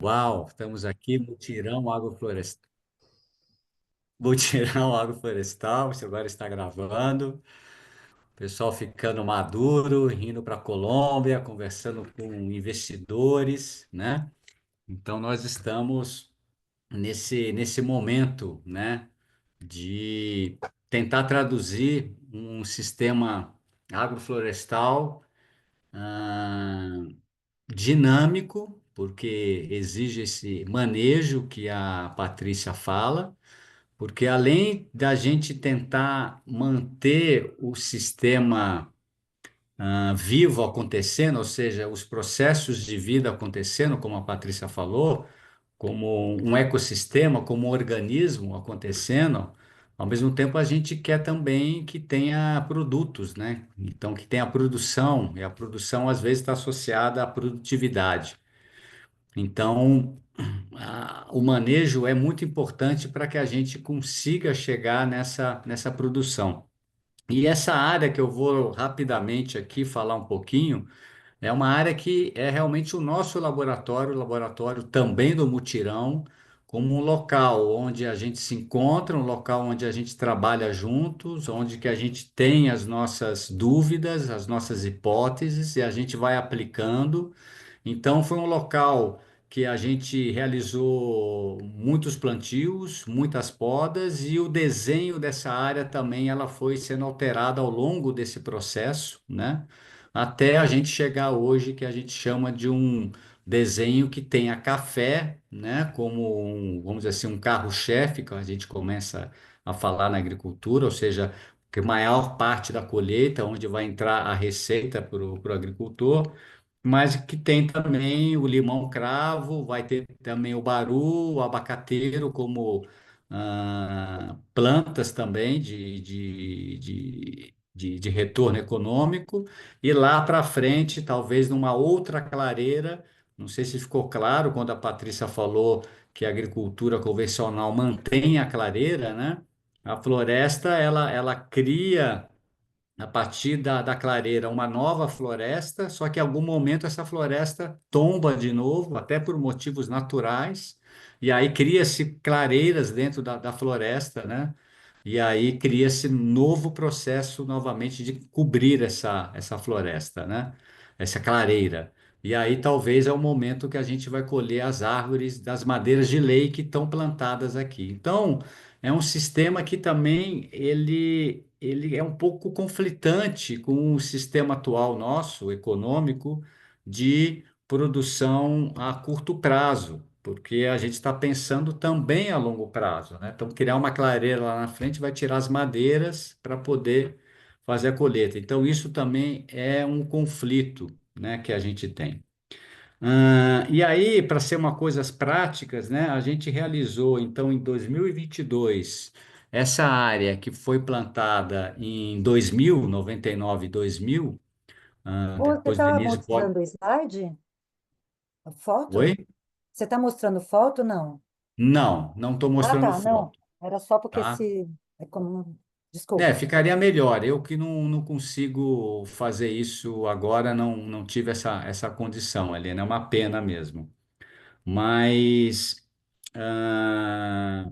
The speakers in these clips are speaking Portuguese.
Uau, estamos aqui, mutirão agroflorestal. Mutirão agroflorestal, você agora está gravando. O pessoal ficando maduro, indo para a Colômbia, conversando com investidores, né? Então, nós estamos nesse momento, né, de tentar traduzir um sistema agroflorestal ah, dinâmico, porque exige esse manejo que a Patrícia fala, porque além da gente tentar manter o sistema vivo acontecendo, ou seja, os processos de vida acontecendo, como a Patrícia falou, como um ecossistema, como um organismo acontecendo, ao mesmo tempo a gente quer também que tenha produtos, né? Então, que tenha produção, e a produção às vezes está associada à produtividade. Então, o manejo é muito importante para que a gente consiga chegar nessa produção. E essa área que eu vou rapidamente aqui falar um pouquinho, é uma área que é realmente o laboratório também do Mutirão, como um local onde a gente se encontra, um local onde a gente trabalha juntos, onde que a gente tem as nossas dúvidas, as nossas hipóteses e a gente vai aplicando. Então, foi um local que a gente realizou muitos plantios, muitas podas e o desenho dessa área também ela foi sendo alterada ao longo desse processo, né? Até a gente chegar hoje que a gente chama de um desenho que tenha café, né? Como vamos dizer assim, um carro-chefe que a gente começa a falar na agricultura, ou seja, que a maior parte da colheita, onde vai entrar a receita para o agricultor, mas que tem também o limão cravo, vai ter também o baru, o abacateiro como plantas também de retorno econômico, e lá para frente, talvez numa outra clareira, não sei se ficou claro quando a Patrícia falou que a agricultura convencional mantém a clareira, né? A floresta, ela cria a partir da clareira uma nova floresta, só que em algum momento essa floresta tomba de novo, até por motivos naturais, e aí cria-se clareiras dentro da floresta, né? E aí cria-se novo processo novamente de cobrir essa floresta, né? Essa clareira. E aí talvez é o momento que a gente vai colher as árvores das madeiras de lei que estão plantadas aqui. Então, é um sistema que também ele é um pouco conflitante com o sistema atual nosso, econômico, de produção a curto prazo, porque a gente está pensando também a longo prazo, né? Então, criar uma clareira lá na frente vai tirar as madeiras para poder fazer a colheita. Então, isso também é um conflito, né, que a gente tem. E aí, para ser uma coisas práticas, né, a gente realizou, então, em 2022, essa área que foi plantada em 2000, 99, 2000, Você depois do está início pode... mostrando o slide? A foto? Oi? Você está mostrando foto? Não. Não, não estou Ah, mostrando tá, não. foto, Era só porque tá? se. É como. É, Desculpa. ficaria melhor. Eu que não consigo fazer isso agora, não tive essa condição ali, né? É uma pena mesmo. Mas... ah,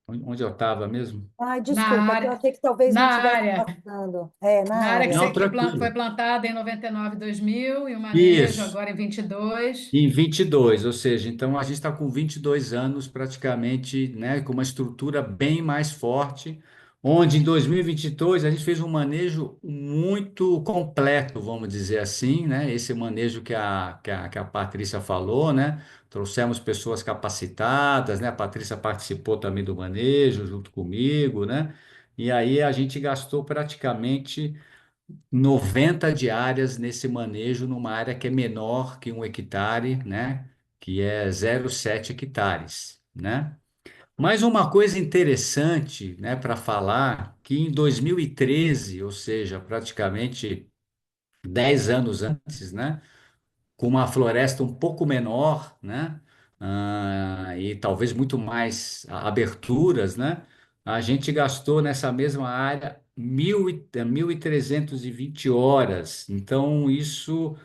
onde eu estava mesmo? Ai, Na desculpa, é que eu área, achei que talvez na não estivesse área, passando. É, na na área que, área. Não, foi tranquilo. plantada em 99, 2000 e o manejo Isso, agora em 22. em 22, ou seja, então a gente está com 22 anos praticamente, né, com uma estrutura bem mais forte, onde em 2022 a gente fez um manejo muito completo, vamos dizer assim, né, esse manejo que a Patrícia falou, né, trouxemos pessoas capacitadas, né, a Patrícia participou também do manejo junto comigo, né, e aí a gente gastou praticamente 90 diárias nesse manejo numa área que é menor que 1 hectare, né? Que é 0,7 hectares, né? Mas uma coisa interessante, né, para falar, que em 2013, ou seja, praticamente 10 anos antes, né? Com uma floresta um pouco menor, né? E talvez muito mais aberturas, né? A gente gastou nessa mesma área 1.320 horas. Então, isso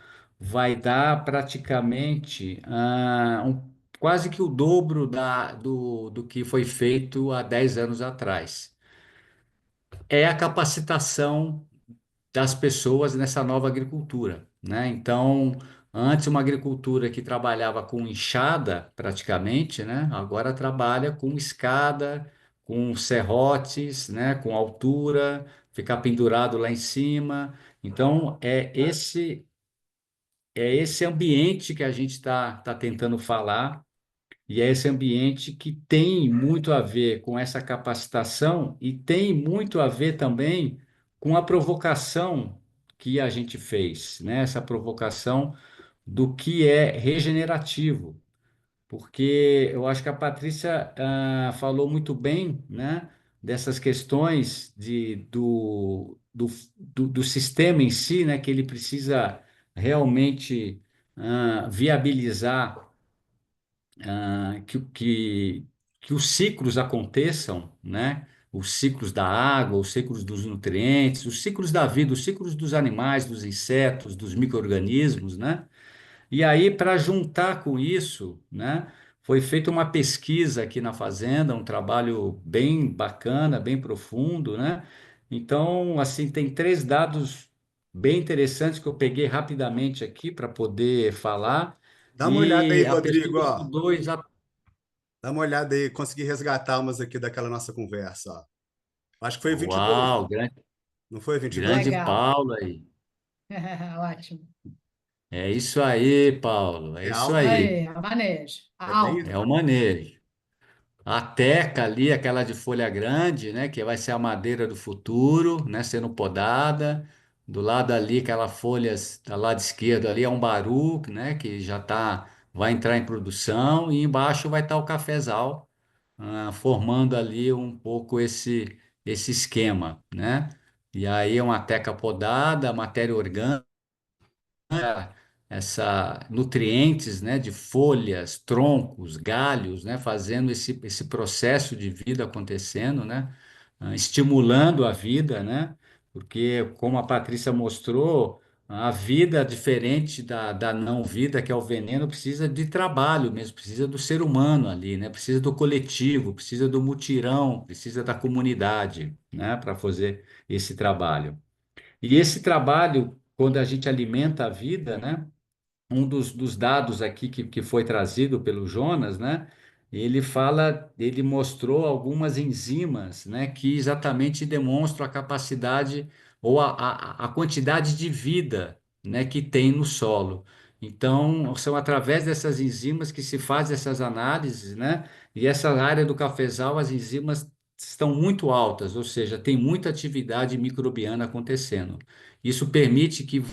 vai dar praticamente quase que o dobro do que foi feito há 10 anos atrás. É a capacitação das pessoas nessa nova agricultura, né? Então, antes uma agricultura que trabalhava com enxada, praticamente, né? Agora trabalha com escada, com serrotes, né? Com altura, ficar pendurado lá em cima. Então, é esse ambiente que a gente está tentando falar, e é esse ambiente que tem muito a ver com essa capacitação e tem muito a ver também com a provocação que a gente fez, né? Essa provocação do que é regenerativo, porque eu acho que a Patrícia falou muito bem, né? Dessas questões do sistema em si, né? Que ele precisa realmente viabilizar que os ciclos aconteçam, né? Os ciclos da água, os ciclos dos nutrientes, os ciclos da vida, os ciclos dos animais, dos insetos, dos micro-organismos, né? E aí, para juntar com isso, né, foi feita uma pesquisa aqui na fazenda, um trabalho bem bacana, bem profundo, né? Então, assim, tem três dados bem interessantes que eu peguei rapidamente aqui para poder falar. Dá uma olhada aí, E a Rodrigo, pesquisa ó. estudou. Dá uma olhada aí, consegui resgatar umas aqui daquela nossa conversa, ó. Acho que foi 22, Uau, não foi 22? grande Legal. Paulo aí. Ótimo. É isso aí, Paulo, é É isso alto, aí. Aí, o manejo. é bem. É o Alto. manejo. A teca ali, aquela de folha grande, né, que vai ser a madeira do futuro, né, sendo podada. Do lado ali, aquela folha, do lado esquerdo ali é um baru, né, que vai entrar em produção. E embaixo vai estar o cafezal, formando ali um pouco esse esquema, né? E aí é uma teca podada, matéria orgânica, essa nutrientes, né, de folhas, troncos, galhos, né, fazendo esse processo de vida acontecendo, né, estimulando a vida, né, porque como a Patrícia mostrou, a vida diferente da não vida, que é o veneno, precisa de trabalho mesmo, precisa do ser humano ali, né, precisa do coletivo, precisa do mutirão, precisa da comunidade, né, para fazer esse trabalho. E esse trabalho, quando a gente alimenta a vida, né, um dos dados aqui que foi trazido pelo Jonas, né? Ele mostrou algumas enzimas, né, que exatamente demonstram a capacidade ou a quantidade de vida, né, que tem no solo. Então, são através dessas enzimas que se faz essas análises, né? E essa área do cafezal, as enzimas estão muito altas, ou seja, tem muita atividade microbiana acontecendo. Isso permite que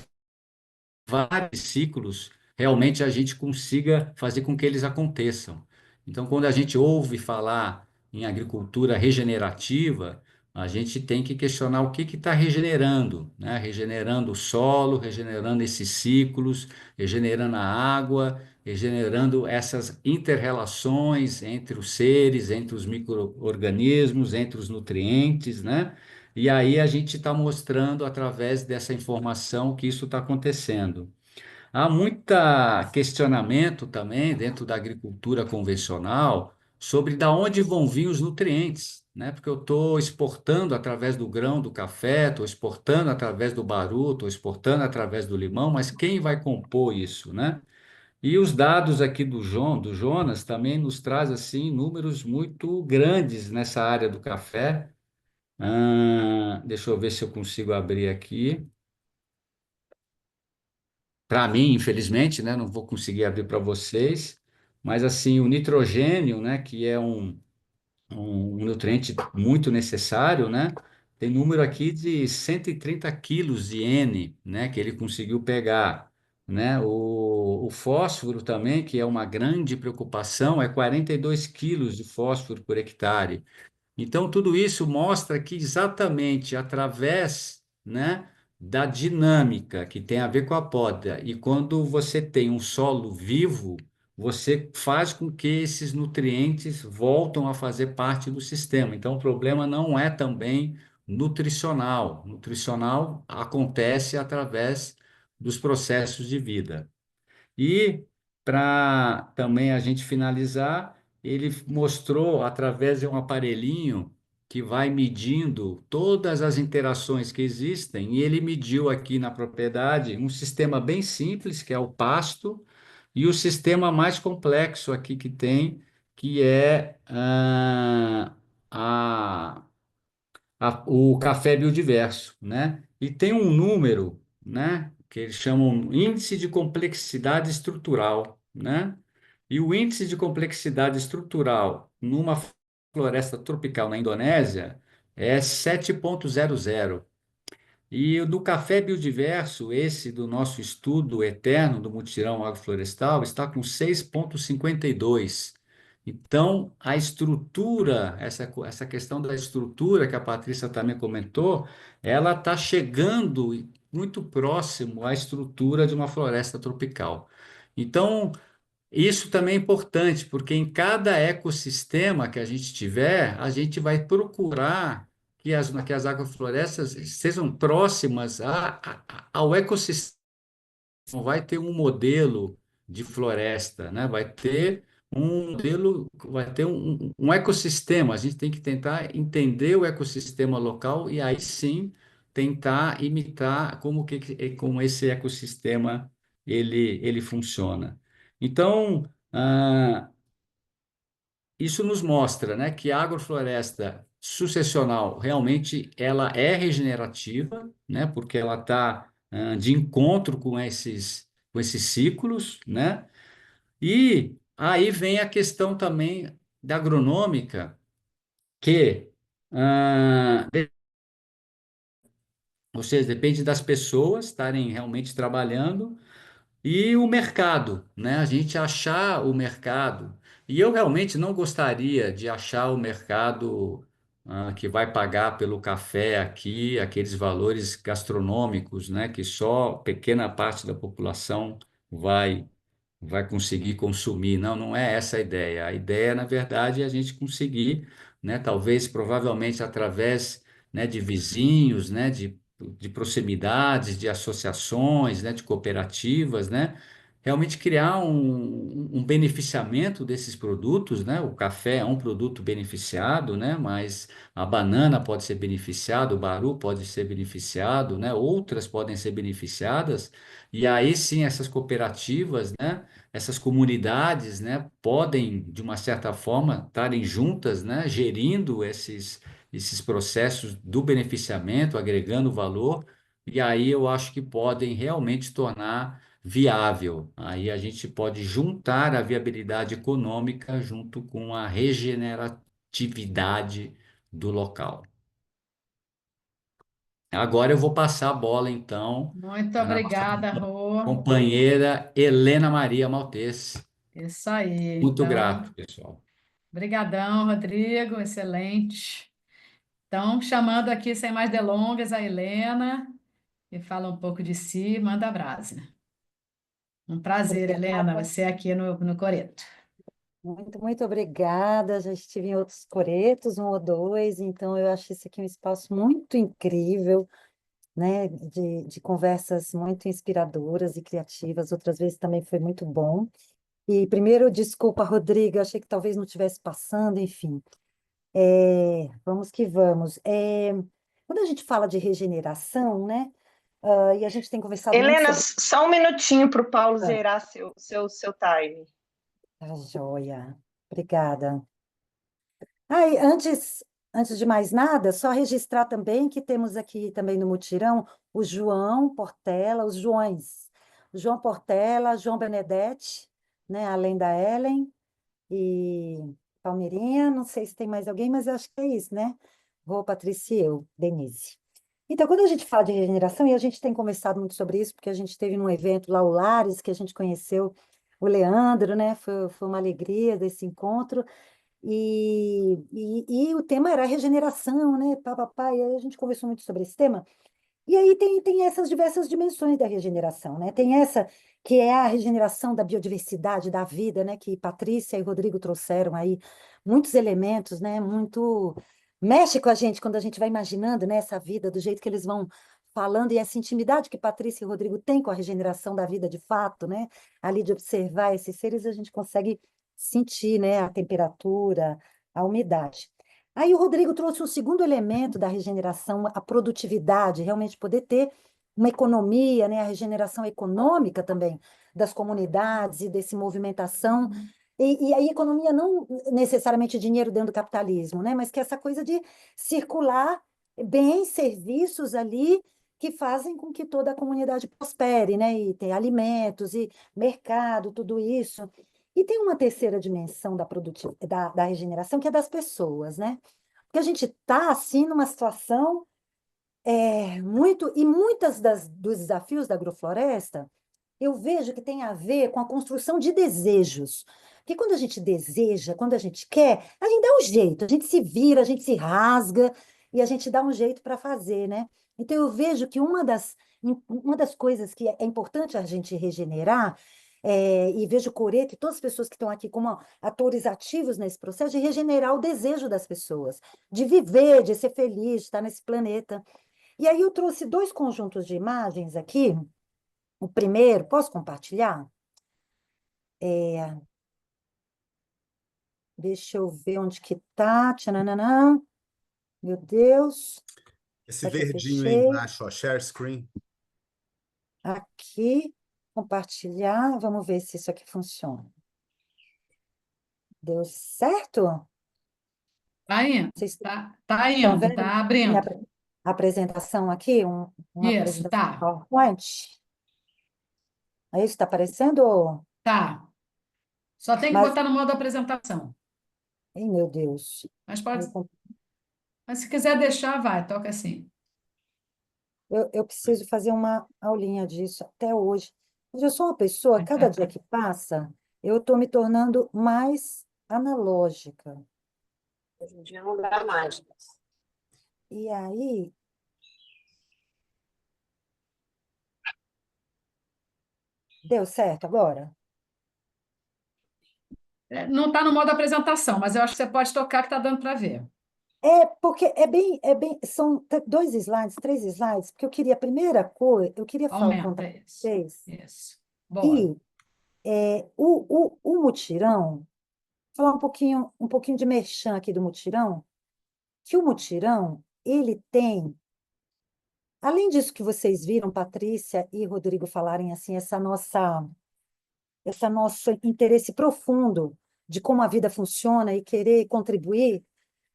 vários ciclos, realmente a gente consiga fazer com que eles aconteçam. Então, quando a gente ouve falar em agricultura regenerativa, a gente tem que questionar o que está regenerando, né? Regenerando o solo, regenerando esses ciclos, regenerando a água, regenerando essas interrelações entre os seres, entre os micro-organismos, entre os nutrientes, né? E aí a gente está mostrando através dessa informação que isso está acontecendo. Há muito questionamento também dentro da agricultura convencional sobre da onde vão vir os nutrientes, né? Porque eu estou exportando através do grão do café, estou exportando através do baru, estou exportando através do limão, mas quem vai compor isso, né? E os dados aqui do Jonas também nos traz assim números muito grandes nessa área do café. Deixa eu ver se eu consigo abrir aqui. Para mim, infelizmente, né, não vou conseguir abrir para vocês, mas assim, o nitrogênio, né, que é um nutriente muito necessário, né, tem número aqui de 130 quilos de N, né, que ele conseguiu pegar, né, o fósforo também, que é uma grande preocupação, é 42 quilos de fósforo por hectare. Então, tudo isso mostra que exatamente através, né, da dinâmica que tem a ver com a poda, e quando você tem um solo vivo, você faz com que esses nutrientes voltam a fazer parte do sistema. Então, o problema não é também nutricional. Nutricional acontece através dos processos de vida. E para também a gente finalizar, ele mostrou através de um aparelhinho que vai medindo todas as interações que existem, e ele mediu aqui na propriedade um sistema bem simples, que é o pasto, e o sistema mais complexo aqui que tem, que é o café biodiverso, né? E tem um número, né, que eles chamam índice de complexidade estrutural, né? E o índice de complexidade estrutural numa floresta tropical na Indonésia é 7,00. E o do café biodiverso, esse do nosso estudo eterno do mutirão agroflorestal, está com 6,52. Então, a estrutura, essa questão da estrutura que a Patrícia também comentou, ela está chegando muito próximo à estrutura de uma floresta tropical. Então, isso também é importante, porque em cada ecossistema que a gente tiver, a gente vai procurar que as agroflorestas sejam próximas ao ecossistema. Vai ter um modelo de floresta, né? Vai ter um modelo, vai ter um ecossistema. A gente tem que tentar entender o ecossistema local e aí sim tentar imitar como esse ecossistema ele funciona. Então, isso nos mostra, né, que a agrofloresta sucessional realmente ela é regenerativa, né, porque ela está de encontro com esses ciclos, né? E aí vem a questão também da agronômica, que, ou seja, depende das pessoas estarem realmente trabalhando. E o mercado, né? A gente achar o mercado. E eu realmente não gostaria de achar o mercado que vai pagar pelo café aqui, aqueles valores gastronômicos, né? Que só pequena parte da população vai conseguir consumir. Não, não é essa a ideia. A ideia, na verdade, é a gente conseguir, né, talvez, provavelmente, através, né, de vizinhos, né, de proximidades, de associações, né, de cooperativas, né, realmente criar um beneficiamento desses produtos, né? O café é um produto beneficiado, né? Mas a banana pode ser beneficiada, o baru pode ser beneficiado, né? Outras podem ser beneficiadas, e aí sim essas cooperativas, né? Essas comunidades, né, podem, de uma certa forma, estarem juntas, né, gerindo esses processos do beneficiamento, agregando valor, e aí eu acho que podem realmente tornar viável. Aí a gente pode juntar a viabilidade econômica junto com a regeneratividade do local. Agora eu vou passar a bola, então, Muito para a nossa obrigada, Rô. companheira Helena Maria Maltese. Isso aí. Muito Então, grato, pessoal. brigadão, Rodrigo. Excelente. Então, chamando aqui, sem mais delongas, a Helena, que fala um pouco de si, manda brasa. Um prazer, Helena, Obrigada, você aqui no Coreto. muito obrigada. Já estive em outros coretos, um ou dois, então eu acho esse aqui um espaço muito incrível, né? De conversas muito inspiradoras e criativas. Outras vezes também foi muito bom. E primeiro, desculpa, Rodrigo, eu achei que talvez não estivesse passando, enfim. Vamos que vamos. Quando a gente fala de regeneração, né? E a gente tem conversado muito Helena, sobre. só um minutinho para o Paulo Ah, zerar seu time. tá joia. Obrigada. E antes de mais nada, só registrar também que temos aqui também no mutirão o João Portela, os Joões. O João Portela, João Benedetti, né? Além da Ellen e Palmeirinha, não sei se tem mais alguém, mas eu acho que é isso, né? Rô, Patrícia e eu, Denise. Então, quando a gente fala de regeneração, e a gente tem conversado muito sobre isso, porque a gente teve num evento lá, o Lares, que a gente conheceu o Leandro, né? Foi uma alegria desse encontro. E o tema era regeneração, né? Pá, pá, pá, e aí a gente conversou muito sobre esse tema. E aí tem essas diversas dimensões da regeneração, né? Tem essa que é a regeneração da biodiversidade, da vida, né? Que Patrícia e Rodrigo trouxeram aí muitos elementos, né? Muito mexe com a gente quando a gente vai imaginando, né, essa vida do jeito que eles vão falando, e essa intimidade que Patrícia e Rodrigo têm com a regeneração da vida de fato, né? Ali de observar esses seres, a gente consegue sentir, né, a temperatura, a umidade. Aí o Rodrigo trouxe um segundo elemento da regeneração, a produtividade, realmente poder ter uma economia, né, a regeneração econômica também das comunidades e desse movimentação. E a economia não necessariamente dinheiro dentro do capitalismo, né, mas que essa coisa de circular bens, serviços ali que fazem com que toda a comunidade prospere, né, e tem alimentos e mercado, tudo isso. E tem uma terceira dimensão da regeneração, que é das pessoas, né? Porque a gente está, assim, numa situação muito... E muitas dos desafios da agrofloresta, eu vejo que tem a ver com a construção de desejos. Porque quando a gente deseja, quando a gente quer, a gente dá um jeito, a gente se vira, a gente se rasga, e a gente dá um jeito para fazer, né? Então, eu vejo que uma das coisas que é importante a gente regenerar, e vejo o Coreto e todas as pessoas que estão aqui como atores ativos nesse processo, de regenerar o desejo das pessoas, de viver, de ser feliz, de estar nesse planeta. E aí eu trouxe dois conjuntos de imagens aqui. O primeiro, posso compartilhar? Deixa eu ver onde que tá. Tchananã. Meu Deus. Esse Será que eu verdinho aí fechei? embaixo, ó, share screen. Aqui, compartilhar. Vamos ver se isso aqui funciona. Deu certo? Tá indo, Vocês tá estão indo, vendo tá minha abrindo. apresentação aqui? Uma Isso, apresentação tá, PowerPoint? É isso que está aparecendo? tá. Só tem que Mas, botar no modo apresentação. ai, meu Deus. Mas pode, Eu, mas se quiser deixar, vai, toca assim. eu preciso fazer uma aulinha disso até hoje. Mas eu sou uma pessoa, cada dia que passa, eu estou me tornando mais analógica. Hoje em dia não dá mais. E aí, deu certo agora? Não está no modo apresentação, mas eu acho que você pode tocar que está dando para ver. É, porque são dois slides, três slides, porque eu queria, a primeira coisa, eu queria contar Aumenta para isso. vocês Isso. Boa. que o mutirão, falar um pouquinho de merchan aqui do mutirão, que o mutirão, ele tem, além disso que vocês viram, Patrícia e Rodrigo falarem assim, esse nosso interesse profundo de como a vida funciona e querer contribuir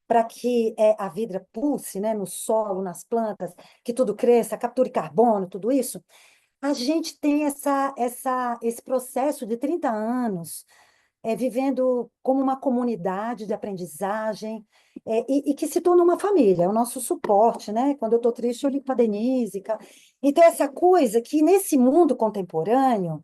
para que a vida pulse, né, no solo, nas plantas, que tudo cresça, capture carbono, tudo isso, a gente tem esse processo de 30 anos vivendo como uma comunidade de aprendizagem e que se torna uma família, é o nosso suporte, né? Quando eu estou triste, eu ligo para a Denise. Então, essa coisa que nesse mundo contemporâneo,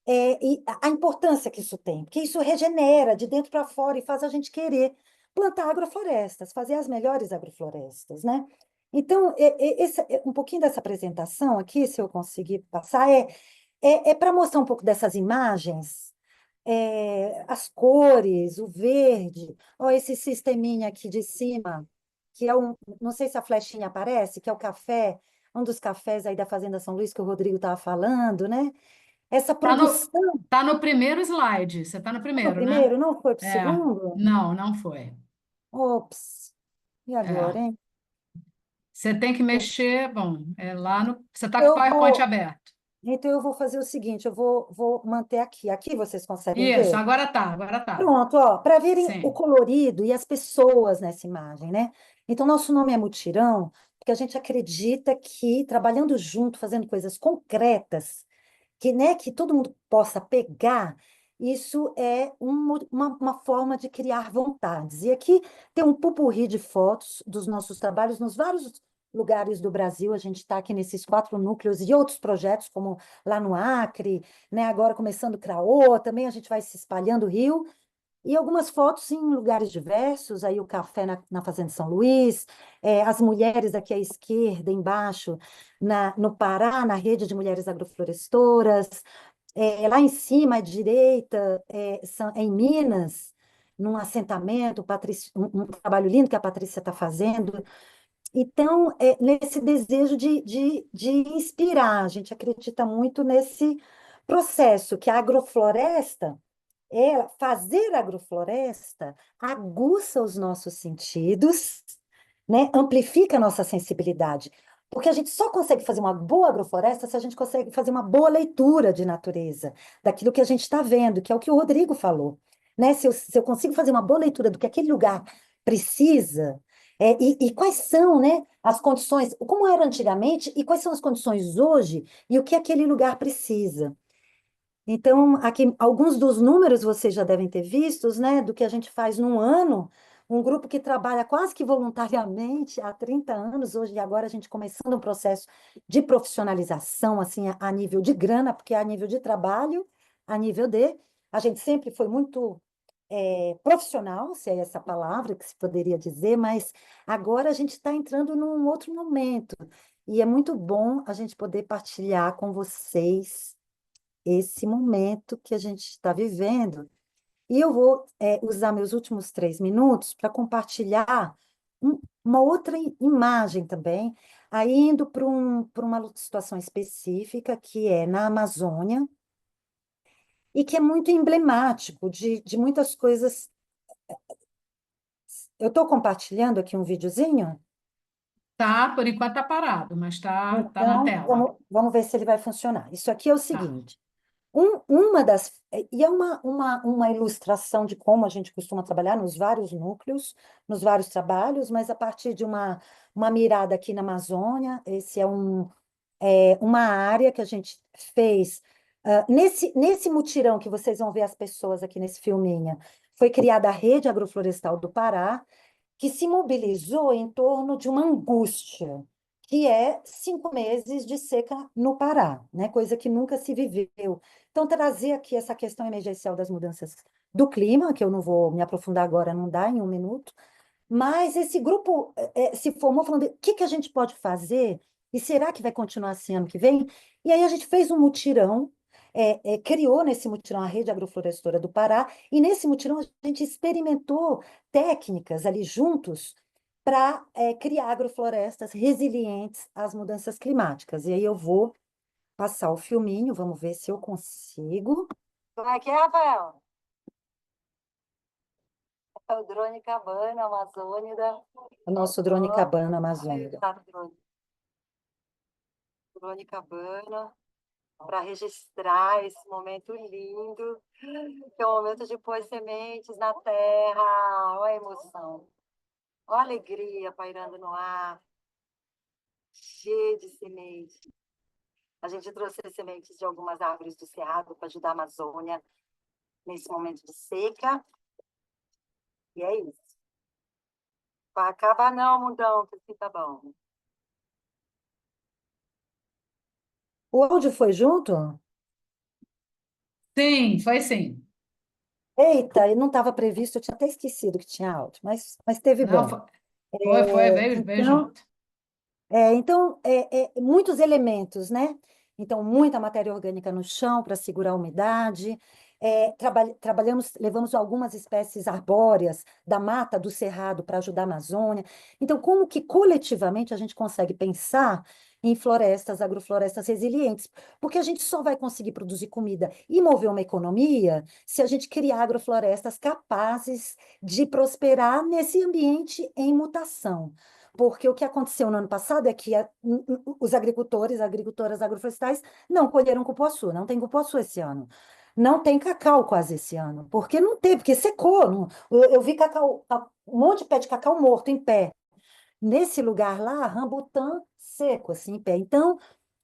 e a importância que isso tem, porque isso regenera de dentro para fora e faz a gente querer plantar agroflorestas, fazer as melhores agroflorestas, né? Então, um pouquinho dessa apresentação aqui, se eu conseguir passar, para mostrar um pouco dessas imagens, as cores, o verde, ó, esse sisteminha aqui de cima, que é não sei se a flechinha aparece, que é o café, um dos cafés aí da Fazenda São Luís que o Rodrigo estava falando, né? Essa Tá no, produção, tá no primeiro slide. Você tá no tá no primeiro, né? primeiro, não foi para o É. segundo? Não, não foi. Ops, e agora, É. hein? Você tem que mexer, bom, lá no. Você tá com o Eu PowerPoint vou, aberto. então eu vou fazer o seguinte, eu vou manter aqui. Aqui vocês conseguem Isso, ver? agora tá, agora tá. Pronto, ó, para verem o Sim. colorido e as pessoas nessa imagem, né? Então, nosso nome é Mutirão, porque a gente acredita que trabalhando junto, fazendo coisas concretas, que, né, que todo mundo possa pegar, isso é uma forma de criar vontades. E aqui tem um pupurri de fotos dos nossos trabalhos nos vários lugares do Brasil. A gente está aqui nesses 4 núcleos e outros projetos, como lá no Acre, né, agora começando o Craô, também a gente vai se espalhando o Rio. E algumas fotos em lugares diversos, aí o café na Fazenda São Luís, as mulheres aqui à esquerda, embaixo, no Pará, na rede de mulheres agroflorestoras, lá em cima, à direita, em Minas, num assentamento, um trabalho lindo que a Patrícia está fazendo, Então, nesse desejo de inspirar, a gente acredita muito nesse processo que a agrofloresta, fazer agrofloresta aguça os nossos sentidos, né? Amplifica a nossa sensibilidade. Porque a gente só consegue fazer uma boa agrofloresta se a gente consegue fazer uma boa leitura de natureza, daquilo que a gente está vendo, que é o que o Rodrigo falou. Né? Se eu consigo fazer uma boa leitura do que aquele lugar precisa, e quais são, né, as condições, como era antigamente, e quais são as condições hoje, e o que aquele lugar precisa. Então, aqui, alguns dos números vocês já devem ter vistos, né, do que a gente faz num ano, um grupo que trabalha quase que voluntariamente há 30 anos, hoje e agora a gente começando um processo de profissionalização, assim, a nível de grana, porque a nível de trabalho, a nível de... A gente sempre foi muito profissional, se é essa palavra que se poderia dizer, mas agora a gente está entrando num outro momento, e é muito bom a gente poder partilhar com vocês esse momento que a gente está vivendo. E eu vou usar meus últimos 3 minutos para compartilhar uma outra imagem também, aí indo para uma situação específica, que é na Amazônia, e que é muito emblemático de muitas coisas. Eu estou compartilhando aqui um videozinho, Tá, por enquanto tá parado, mas tá na então tela. vamos ver se ele vai funcionar. Isso aqui é o Tá. seguinte. Uma das. E é uma ilustração de como a gente costuma trabalhar nos vários núcleos, nos vários trabalhos, mas a partir de uma mirada aqui na Amazônia, esse uma área que a gente fez. Nesse mutirão que vocês vão ver as pessoas aqui nesse filminho, foi criada a Rede Agroflorestal do Pará, que se mobilizou em torno de uma angústia, que é 5 meses de seca no Pará, né? Coisa que nunca se viveu. Então, trazer aqui essa questão emergencial das mudanças do clima, que eu não vou me aprofundar agora, não dá em um minuto, mas esse grupo se formou falando, o que que a gente pode fazer? E será que vai continuar assim ano que vem? E aí a gente fez um mutirão, criou nesse mutirão a Rede Agroflorestora do Pará, e nesse mutirão a gente experimentou técnicas ali juntos para criar agroflorestas resilientes às mudanças climáticas. E aí eu vou passar o filminho, vamos ver se eu consigo. Como é que é, Rafael? É o drone Cabana Amazônida. O nosso drone Cabana Amazônida. Tá, drone Cabana, para registrar esse momento lindo, que é o momento de pôr sementes na terra. Olha a emoção, olha a alegria pairando no ar, cheio de sementes. A gente trouxe as sementes de algumas árvores do Cerrado para ajudar a Amazônia nesse momento de seca. E é isso. Vai acabar não, mundão, que assim tá bom. O áudio foi junto? Sim, foi sim. Eita, não estava previsto, eu tinha até esquecido que tinha áudio, mas teve Não, bom. veio Então, junto. muitos elementos, né? Então, muita matéria orgânica no chão para segurar a umidade. Trabalhamos, levamos algumas espécies arbóreas da mata, do cerrado, para ajudar a Amazônia. Então, como que coletivamente a gente consegue pensar em florestas, agroflorestas resilientes? Porque a gente só vai conseguir produzir comida e mover uma economia se a gente criar agroflorestas capazes de prosperar nesse ambiente em mutação. Porque o que aconteceu no ano passado é que os agricultores, agricultoras agroflorestais não colheram cupuaçu, não tem cupuaçu esse ano. Não tem cacau quase esse ano, porque não teve, porque secou. Eu vi cacau, um monte de pé de cacau morto em pé. Nesse lugar lá, rambutã seco, assim, em pé. Então,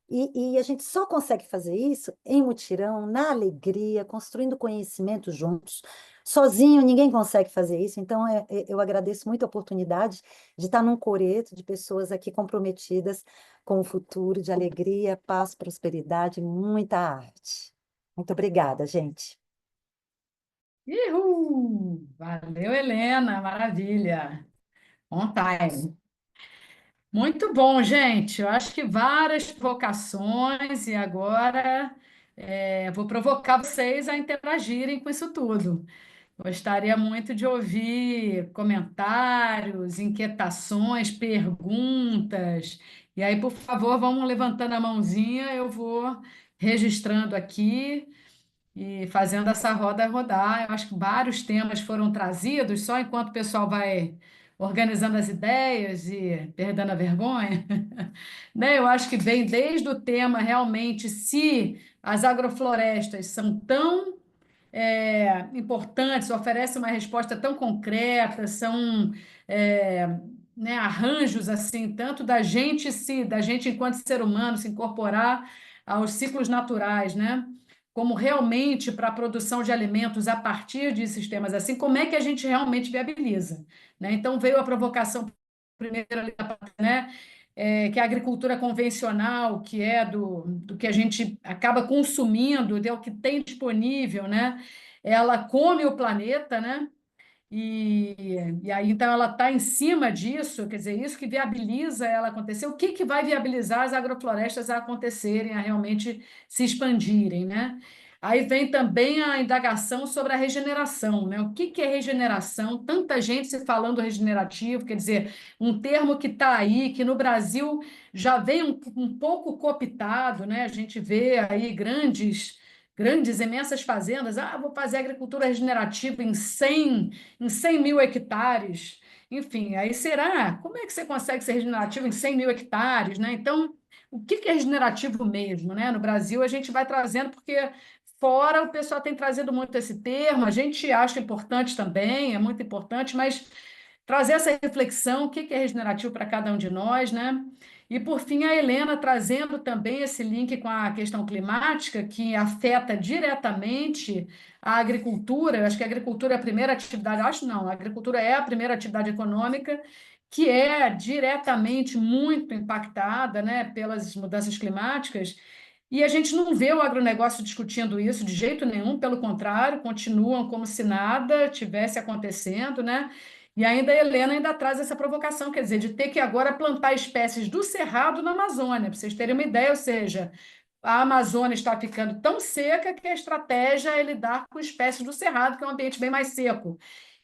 e a gente só consegue fazer isso em mutirão, na alegria, construindo conhecimento juntos. Sozinho, ninguém consegue fazer isso. Então, eu agradeço muito a oportunidade de estar num coreto de pessoas aqui comprometidas com o futuro, de alegria, paz, prosperidade, muita arte. Muito obrigada, gente. Uhul! Valeu, Helena, maravilha. On time. Muito bom, gente. Eu acho que várias provocações e agora vou provocar vocês a interagirem com isso tudo. Gostaria muito de ouvir comentários, inquietações, perguntas. E aí, por favor, vamos levantando a mãozinha, eu vou registrando aqui e fazendo essa roda rodar. Eu acho que vários temas foram trazidos, só enquanto o pessoal vai organizando as ideias e perdendo a vergonha, né? Eu acho que vem desde o tema realmente se as agroflorestas são tão importantes, oferecem uma resposta tão concreta, são é, né, arranjos assim, tanto da gente enquanto ser humano se incorporar aos ciclos naturais, né? Como realmente para a produção de alimentos a partir de sistemas assim, como é que a gente realmente viabiliza, né? Então veio a provocação primeiro ali, né? Que é a agricultura convencional, que é do que a gente acaba consumindo, é o que tem disponível, né? Ela come o planeta, né? E aí, então, ela está em cima disso, quer dizer, isso que viabiliza ela acontecer. O que vai viabilizar as agroflorestas a acontecerem, a realmente se expandirem, né? Aí vem também a indagação sobre a regeneração, né? O que é regeneração? Tanta gente se falando regenerativo, quer dizer, um termo que está aí, que no Brasil já vem um pouco cooptado, né? A gente vê aí grandes, imensas fazendas. Ah, vou fazer agricultura regenerativa em 100 mil hectares. Enfim, aí será? Como é que você consegue ser regenerativo em 100 mil hectares, né? Então, o que é regenerativo mesmo, né? No Brasil, a gente vai trazendo, porque fora o pessoal tem trazido muito esse termo, a gente acha importante também, é muito importante, mas trazer essa reflexão, o que é regenerativo para cada um de nós, né? E, por fim, a Helena trazendo também esse link com a questão climática, que afeta diretamente a agricultura. Eu acho que a agricultura é a primeira atividade, acho não, a agricultura é a primeira atividade econômica que é diretamente muito impactada, né, pelas mudanças climáticas. E a gente não vê o agronegócio discutindo isso de jeito nenhum, pelo contrário, continuam como se nada tivesse acontecendo, né? E ainda a Helena ainda traz essa provocação, quer dizer, de ter que agora plantar espécies do cerrado na Amazônia, para vocês terem uma ideia, ou seja, a Amazônia está ficando tão seca que a estratégia é lidar com espécies do cerrado, que é um ambiente bem mais seco.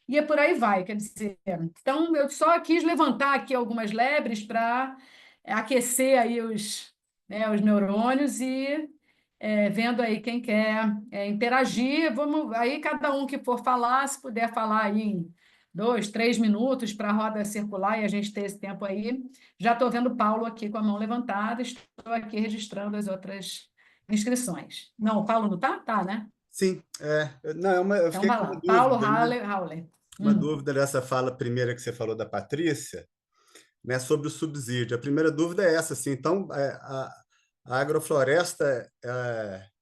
E é por aí vai, quer dizer. Então, eu só quis levantar aqui algumas lebres para aquecer aí os neurônios e vendo aí quem quer interagir. Vamos, aí cada um que for falar, se puder falar aí em 2, 3 minutos para a roda circular e a gente ter esse tempo aí. Já estou vendo o Paulo aqui com a mão levantada, estou aqui registrando as outras inscrições. Não, o Paulo não está? Tá, né? Sim, não, eu Então fiquei vai com uma lá. Paulo dúvida, né? Hauler. Uma dúvida dessa fala primeira que você falou da Patrícia, né, sobre o subsídio. A primeira dúvida é essa, assim, então a agrofloresta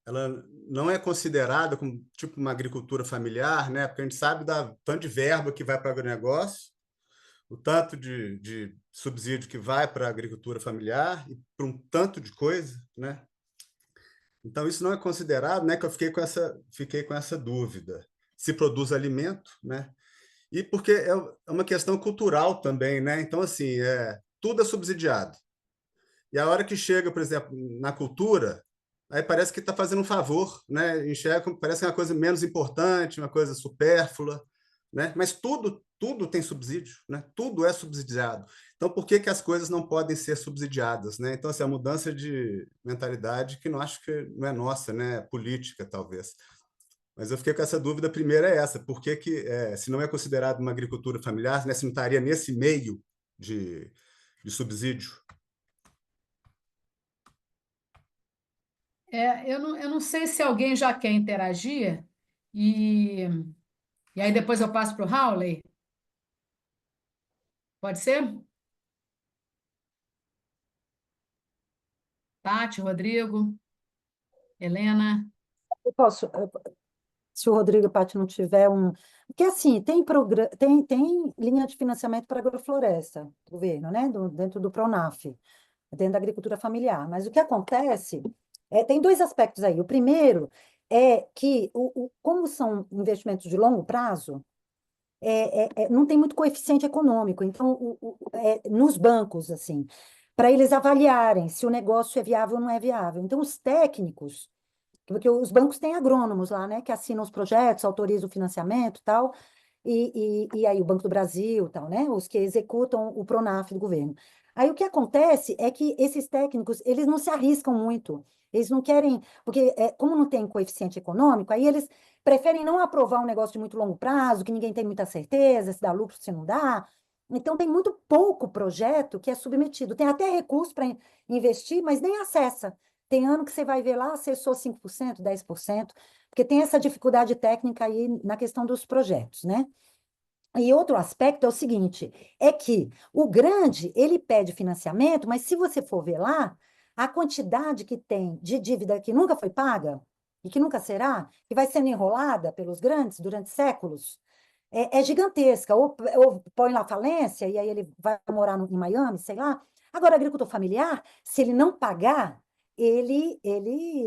ela não é considerada como tipo uma agricultura familiar, né? Porque a gente sabe da tanto de verba que vai para o agronegócio, o tanto de subsídio que vai para a agricultura familiar e para um tanto de coisa, né? Então isso não é considerado, né? Que eu fiquei com essa dúvida. Se produz alimento, né? E porque é uma questão cultural também, né? Então, assim, tudo é subsidiado. E a hora que chega, por exemplo, na cultura, aí parece que está fazendo um favor, né? Enxerga, parece que é uma coisa menos importante, uma coisa supérflua, né? Mas tudo tem subsídio, né? Tudo é subsidiado. Então, por que as coisas não podem ser subsidiadas, né? Então, assim, a mudança de mentalidade que não acho que não é nossa, né? Política, talvez. Mas eu fiquei com essa dúvida. A primeira é essa: por que se não é considerado uma agricultura familiar, né, se não estaria nesse meio de subsídio? Eu não sei se alguém já quer interagir, e, e aí depois eu passo para o Howley. Pode ser? Tati, Rodrigo, Helena. Eu posso, se o Rodrigo e o Paty não tiver um. Porque, assim, tem linha de financiamento para agrofloresta, do governo, né? Dentro do Pronaf, dentro da agricultura familiar. Mas o que acontece tem dois aspectos aí. O primeiro é que, como são investimentos de longo prazo, não tem muito coeficiente econômico. Então, nos bancos, assim, para eles avaliarem se o negócio é viável ou não é viável. Então, os técnicos Porque os bancos têm agrônomos lá, né, que assinam os projetos, autorizam o financiamento e tal, e aí o Banco do Brasil e tal, né, os que executam o Pronaf do governo. Aí o que acontece é que esses técnicos, eles não se arriscam muito, eles não querem, porque como não tem coeficiente econômico, aí eles preferem não aprovar um negócio de muito longo prazo, que ninguém tem muita certeza, se dá lucro, se não dá. Então, tem muito pouco projeto que é submetido. Tem até recurso para investir, mas nem acessa. Tem ano que você vai ver lá, acessou 5%, 10%, porque tem essa dificuldade técnica aí na questão dos projetos, né? E outro aspecto é o seguinte, é que o grande, ele pede financiamento, mas se você for ver lá, a quantidade que tem de dívida que nunca foi paga e que nunca será, que vai sendo enrolada pelos grandes durante séculos, é gigantesca. Ou põe lá falência e aí ele vai morar em Miami, sei lá. Agora, agricultor familiar, se ele não pagar, ele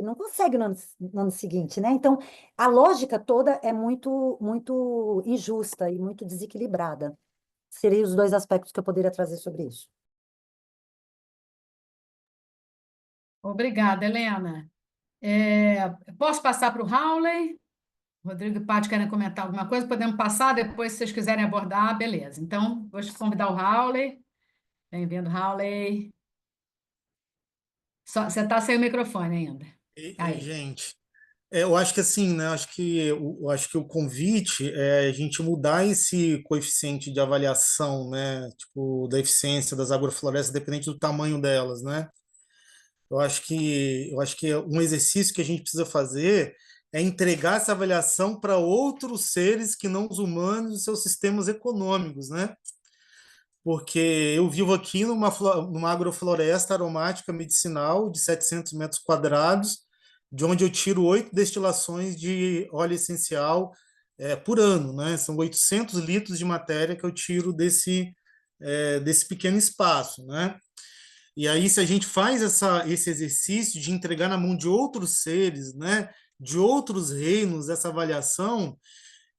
não consegue no ano seguinte, né? Então, a lógica toda é muito injusta e muito desequilibrada. Seriam os dois aspectos que eu poderia trazer sobre isso. Obrigada, Helena. Posso passar para o Howley? Rodrigo e Paty querem comentar alguma coisa? Podemos passar, depois, se vocês quiserem abordar, beleza. Então, vou convidar o Howley. Bem-vindo, Howley. Você está sem o microfone ainda. Ei, Aí. gente, eu acho que assim, né? Eu acho que o convite é a gente mudar esse coeficiente de avaliação, né? Tipo, da eficiência das agroflorestas, dependente do tamanho delas, né? Eu acho que um exercício que a gente precisa fazer é entregar essa avaliação para outros seres que não os humanos e seus sistemas econômicos, né? Porque eu vivo aqui numa agrofloresta aromática medicinal de 700 metros quadrados, de onde eu tiro 8 destilações de óleo essencial por ano, né? São 800 litros de matéria que eu tiro desse pequeno espaço, né? E aí, se a gente faz esse exercício de entregar na mão de outros seres, né, de outros reinos, essa avaliação,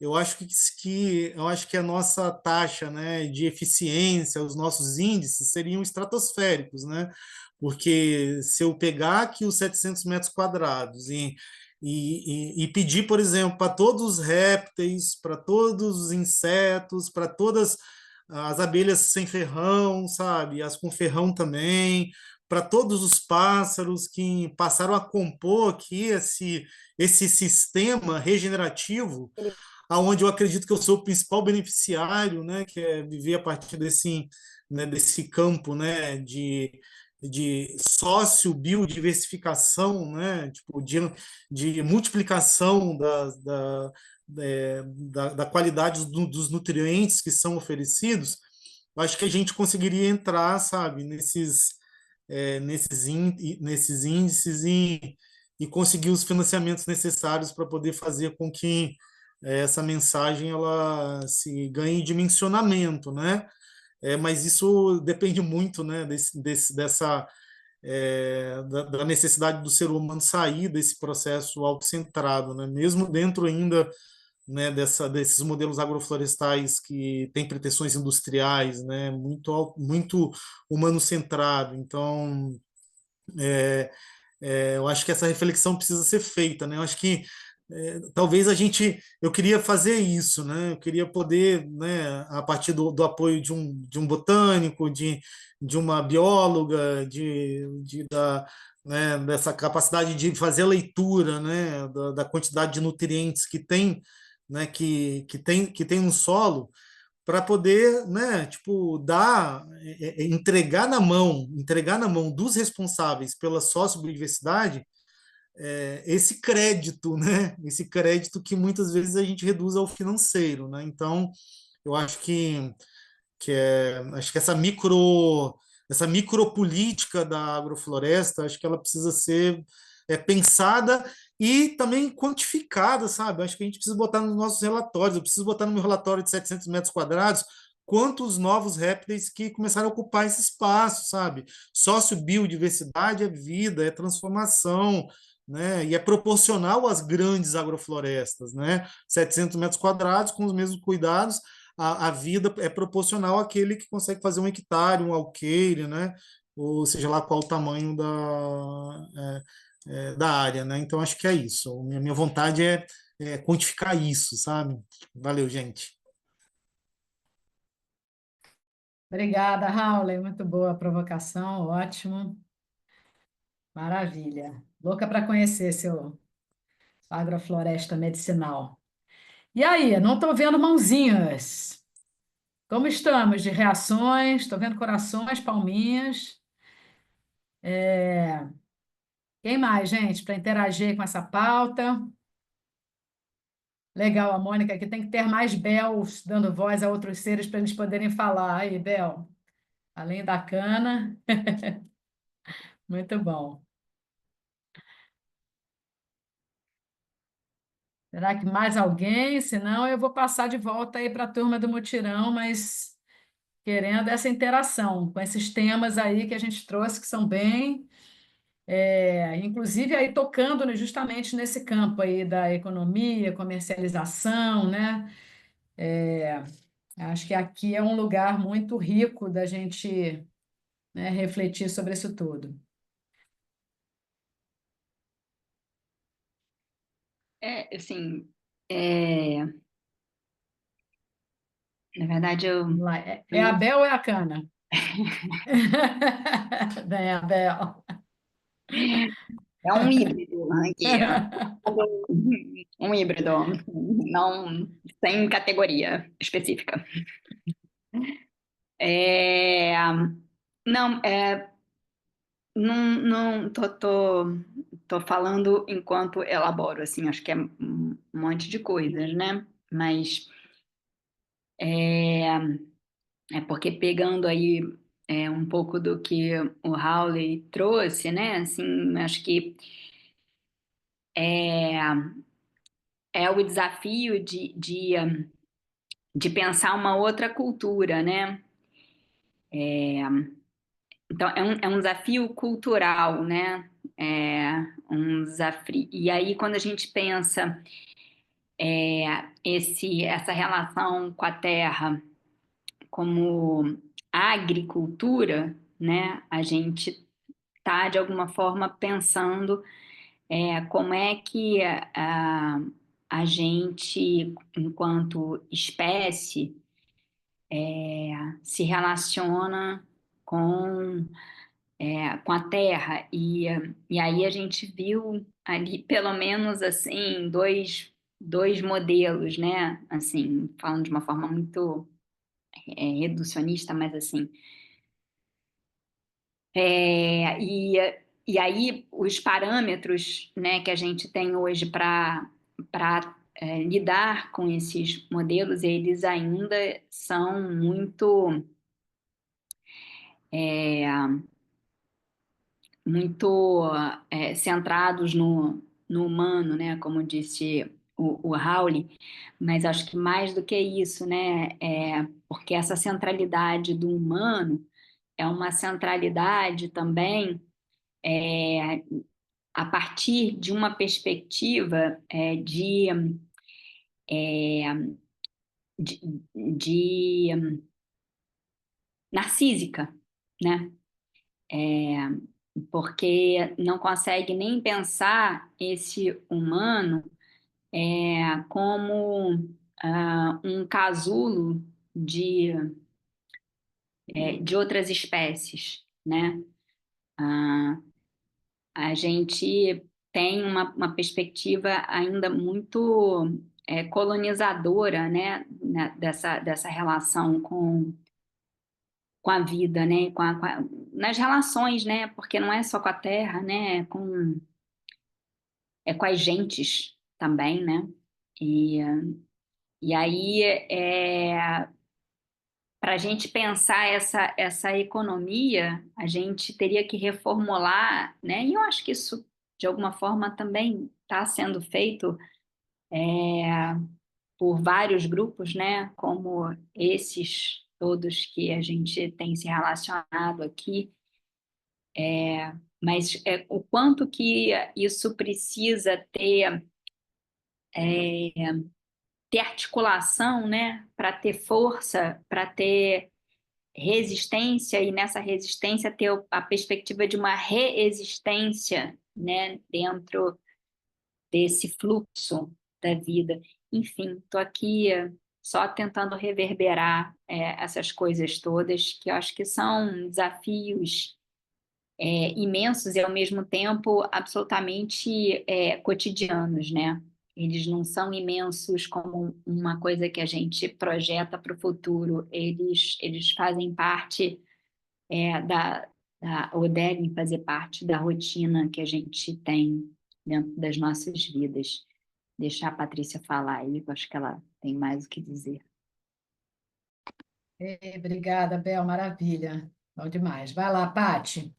eu acho que a nossa taxa, né, de eficiência, os nossos índices seriam estratosféricos, né? Porque se eu pegar aqui os 700 metros quadrados e pedir, por exemplo, para todos os répteis, para todos os insetos, para todas as abelhas sem ferrão, sabe? As com ferrão também, para todos os pássaros que passaram a compor aqui esse sistema regenerativo, aonde eu acredito que eu sou o principal beneficiário, né, que é viver a partir desse campo, né, de sócio-biodiversificação, né, tipo, de multiplicação da qualidade dos nutrientes que são oferecidos. Eu acho que a gente conseguiria entrar, sabe, nesses índices e conseguir os financiamentos necessários para poder fazer com que essa mensagem ela se ganhe dimensionamento, né? Mas isso depende muito, né, da necessidade do ser humano sair desse processo autocentrado, né? Mesmo dentro ainda, né, desses modelos agroflorestais que têm pretensões industriais, né, muito humano-centrado. Então, eu acho que essa reflexão precisa ser feita, né? Eu acho que talvez eu queria fazer isso, né? Eu queria poder, né, a partir do apoio de um botânico, de uma bióloga, né, dessa capacidade de fazer a leitura, né, da quantidade de nutrientes que tem, né, que tem no solo, para poder, né, tipo, entregar na mão dos responsáveis pela sociobiodiversidade esse crédito, né? Esse crédito que muitas vezes a gente reduz ao financeiro, né? Então, eu acho que essa micropolítica da agrofloresta, acho que ela precisa ser pensada e também quantificada, sabe? Acho que a gente precisa botar nos nossos relatórios. Eu preciso botar no meu relatório de 700 metros quadrados quantos novos répteis que começaram a ocupar esse espaço, sabe? Sociobiodiversidade é vida, é transformação, né? E é proporcional às grandes agroflorestas, né? 700 metros quadrados com os mesmos cuidados, a vida é proporcional àquele que consegue fazer um hectare, um alqueire, né? Ou seja lá qual o tamanho da área, né? Então, acho que é isso. Minha vontade é quantificar isso, sabe? Valeu, gente. Obrigada, Raul. Muito boa a provocação, ótimo. Maravilha. Louca para conhecer seu agrofloresta medicinal. E aí, não estou vendo mãozinhas. Como estamos de reações? Estou vendo corações, palminhas. Quem mais, gente, para interagir com essa pauta? Legal, a Mônica aqui tem que ter mais Bels dando voz a outros seres para eles poderem falar. Aí, Bel, além da cana, muito bom. Será que mais alguém? Senão eu vou passar de volta aí para a turma do mutirão, mas querendo essa interação com esses temas aí que a gente trouxe, que são bem, inclusive aí tocando justamente nesse campo aí da economia, comercialização, né? Acho que aqui é um lugar muito rico da gente, né, refletir sobre isso tudo. Assim, na verdade, Vamos lá. É a Bel ou é a cana? Bem, a Bel. é um híbrido aqui, um híbrido, não sem categoria específica. É, não, não tô falando enquanto elaboro, assim, acho que é um monte de coisas, né? Mas é porque pegando aí um pouco do que o Hawley trouxe, né? Assim, acho que é o desafio de pensar uma outra cultura, né? Então, é um desafio cultural, né? Um desafio. E aí, quando a gente pensa essa relação com a terra como agricultura, né? A gente está, de alguma forma, pensando como é que a gente, enquanto espécie, se relaciona com a Terra. E aí a gente viu ali, pelo menos, assim, dois modelos, né? Assim, falando de uma forma muito reducionista, mas assim... e aí, os parâmetros, né, que a gente tem hoje para lidar com esses modelos, eles ainda são muito centrados no humano, né, como disse o Hawley, mas acho que mais do que isso, né, porque essa centralidade do humano é uma centralidade também a partir de uma perspectiva de narcísica, né? Porque não consegue nem pensar esse humano como um casulo de outras espécies, né? A gente tem uma perspectiva ainda muito colonizadora, né, dessa relação com a vida, né, nas relações, né, porque não é só com a terra, né, é com as gentes também, né, e, e aí para a gente pensar essa economia, a gente teria que reformular, né? E eu acho que isso, de alguma forma, também está sendo feito por vários grupos, né? Como esses todos que a gente tem se relacionado aqui. Mas o quanto que isso precisa ter articulação, né? Para ter força, para ter resistência, e nessa resistência ter a perspectiva de uma reexistência, né, dentro desse fluxo da vida. Enfim, estou aqui só tentando reverberar essas coisas todas, que eu acho que são desafios imensos e, ao mesmo tempo, absolutamente cotidianos, né? Eles não são imensos como uma coisa que a gente projeta para o futuro, eles fazem parte ou devem fazer parte da rotina que a gente tem dentro das nossas vidas. Deixar a Patrícia falar aí, eu acho que ela tem mais o que dizer. Obrigada, Bel, maravilha. Bom demais. Vai lá, Pati.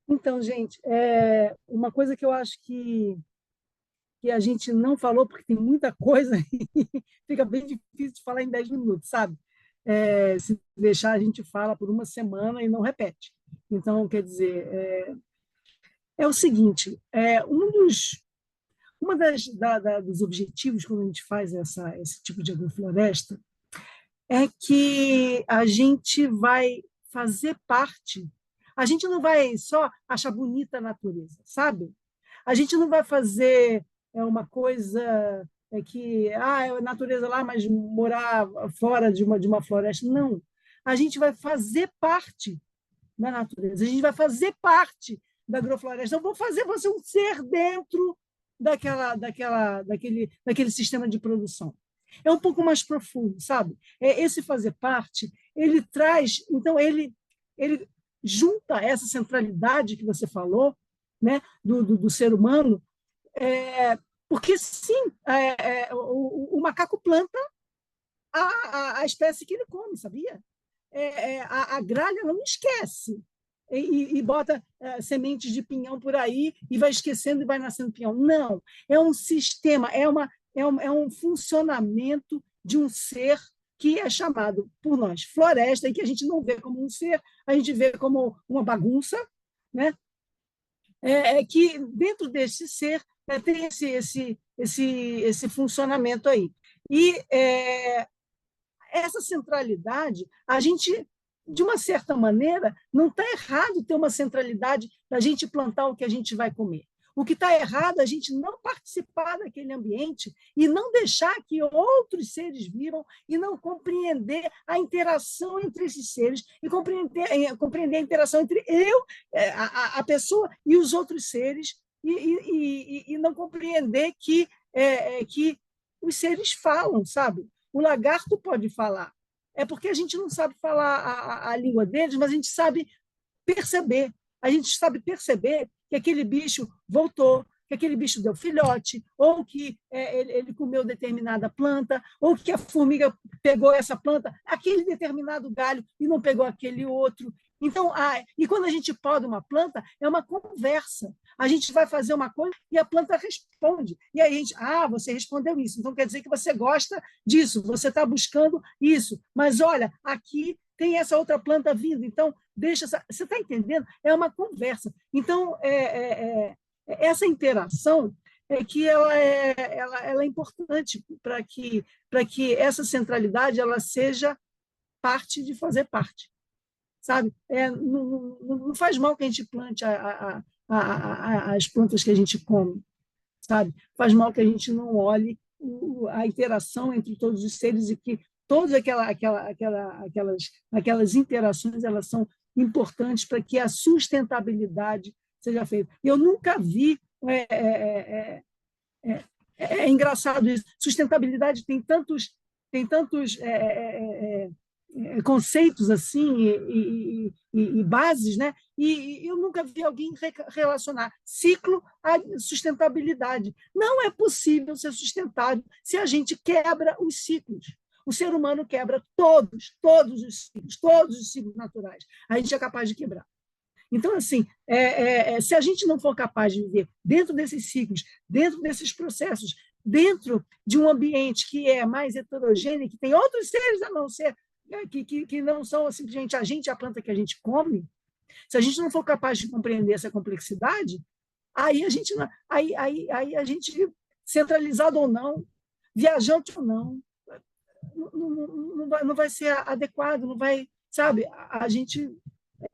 Então, gente, uma coisa que eu acho que a gente não falou, porque tem muita coisa, fica bem difícil de falar em 10 minutos, sabe? Se deixar, a gente fala por uma semana e não repete. Então, quer dizer, o seguinte, dos objetivos quando a gente faz esse tipo de agrofloresta é que a gente vai fazer parte. A gente não vai só achar bonita a natureza, sabe? A gente não vai fazer uma coisa que é a natureza lá, mas morar fora de uma floresta. Não. A gente vai fazer parte da natureza, a gente vai fazer parte da agrofloresta. Eu vou fazer você um ser dentro daquele sistema de produção. É um pouco mais profundo, sabe? Esse fazer parte, ele traz, então ele junta essa centralidade que você falou, né, do ser humano, porque sim, o macaco planta a espécie que ele come, sabia? A gralha não esquece e bota sementes de pinhão por aí e vai esquecendo e vai nascendo pinhão. Não, é um sistema, é um funcionamento de um ser que é chamado por nós floresta e que a gente não vê como um ser, a gente vê como uma bagunça, né? Que dentro desse ser tem esse funcionamento aí. E essa centralidade, a gente, de uma certa maneira, não está errado ter uma centralidade da gente plantar o que a gente vai comer. O que está errado é a gente não participar daquele ambiente e não deixar que outros seres vivam e não compreender a interação entre esses seres e compreender a interação entre a pessoa e os outros seres e não compreender que os seres falam, sabe? O lagarto pode falar. É porque a gente não sabe falar a língua deles, mas a gente sabe perceber. A gente sabe perceber que aquele bicho voltou, que aquele bicho deu filhote, ou que ele comeu determinada planta, ou que a formiga pegou essa planta, aquele determinado galho, e não pegou aquele outro. Então, e quando a gente poda uma planta, é uma conversa. A gente vai fazer uma coisa e a planta responde. E aí a gente, você respondeu isso, então quer dizer que você gosta disso, você está buscando isso. Mas olha, aqui tem essa outra planta vindo, então deixa você está entendendo? É uma conversa. Então, essa interação que ela é importante para que essa centralidade ela seja parte de fazer parte, sabe? Não faz mal que a gente plante as plantas que a gente come, sabe? Faz mal que a gente não olhe a interação entre todos os seres e que todas aquelas interações elas são importantes para que a sustentabilidade seja feita. Eu nunca vi. É engraçado isso. Sustentabilidade tem tantos conceitos assim e bases, né? E eu nunca vi alguém relacionar ciclo à sustentabilidade. Não é possível ser sustentável se a gente quebra os ciclos. O ser humano quebra todos os ciclos naturais. A gente é capaz de quebrar. Então, assim, se a gente não for capaz de viver dentro desses ciclos, dentro desses processos, dentro de um ambiente que é mais heterogêneo, que tem outros seres a não ser, que não são simplesmente a gente, a planta que a gente come, se a gente não for capaz de compreender essa complexidade, aí a gente, centralizado ou não, viajante ou não, não vai ser adequado, não vai, sabe? A gente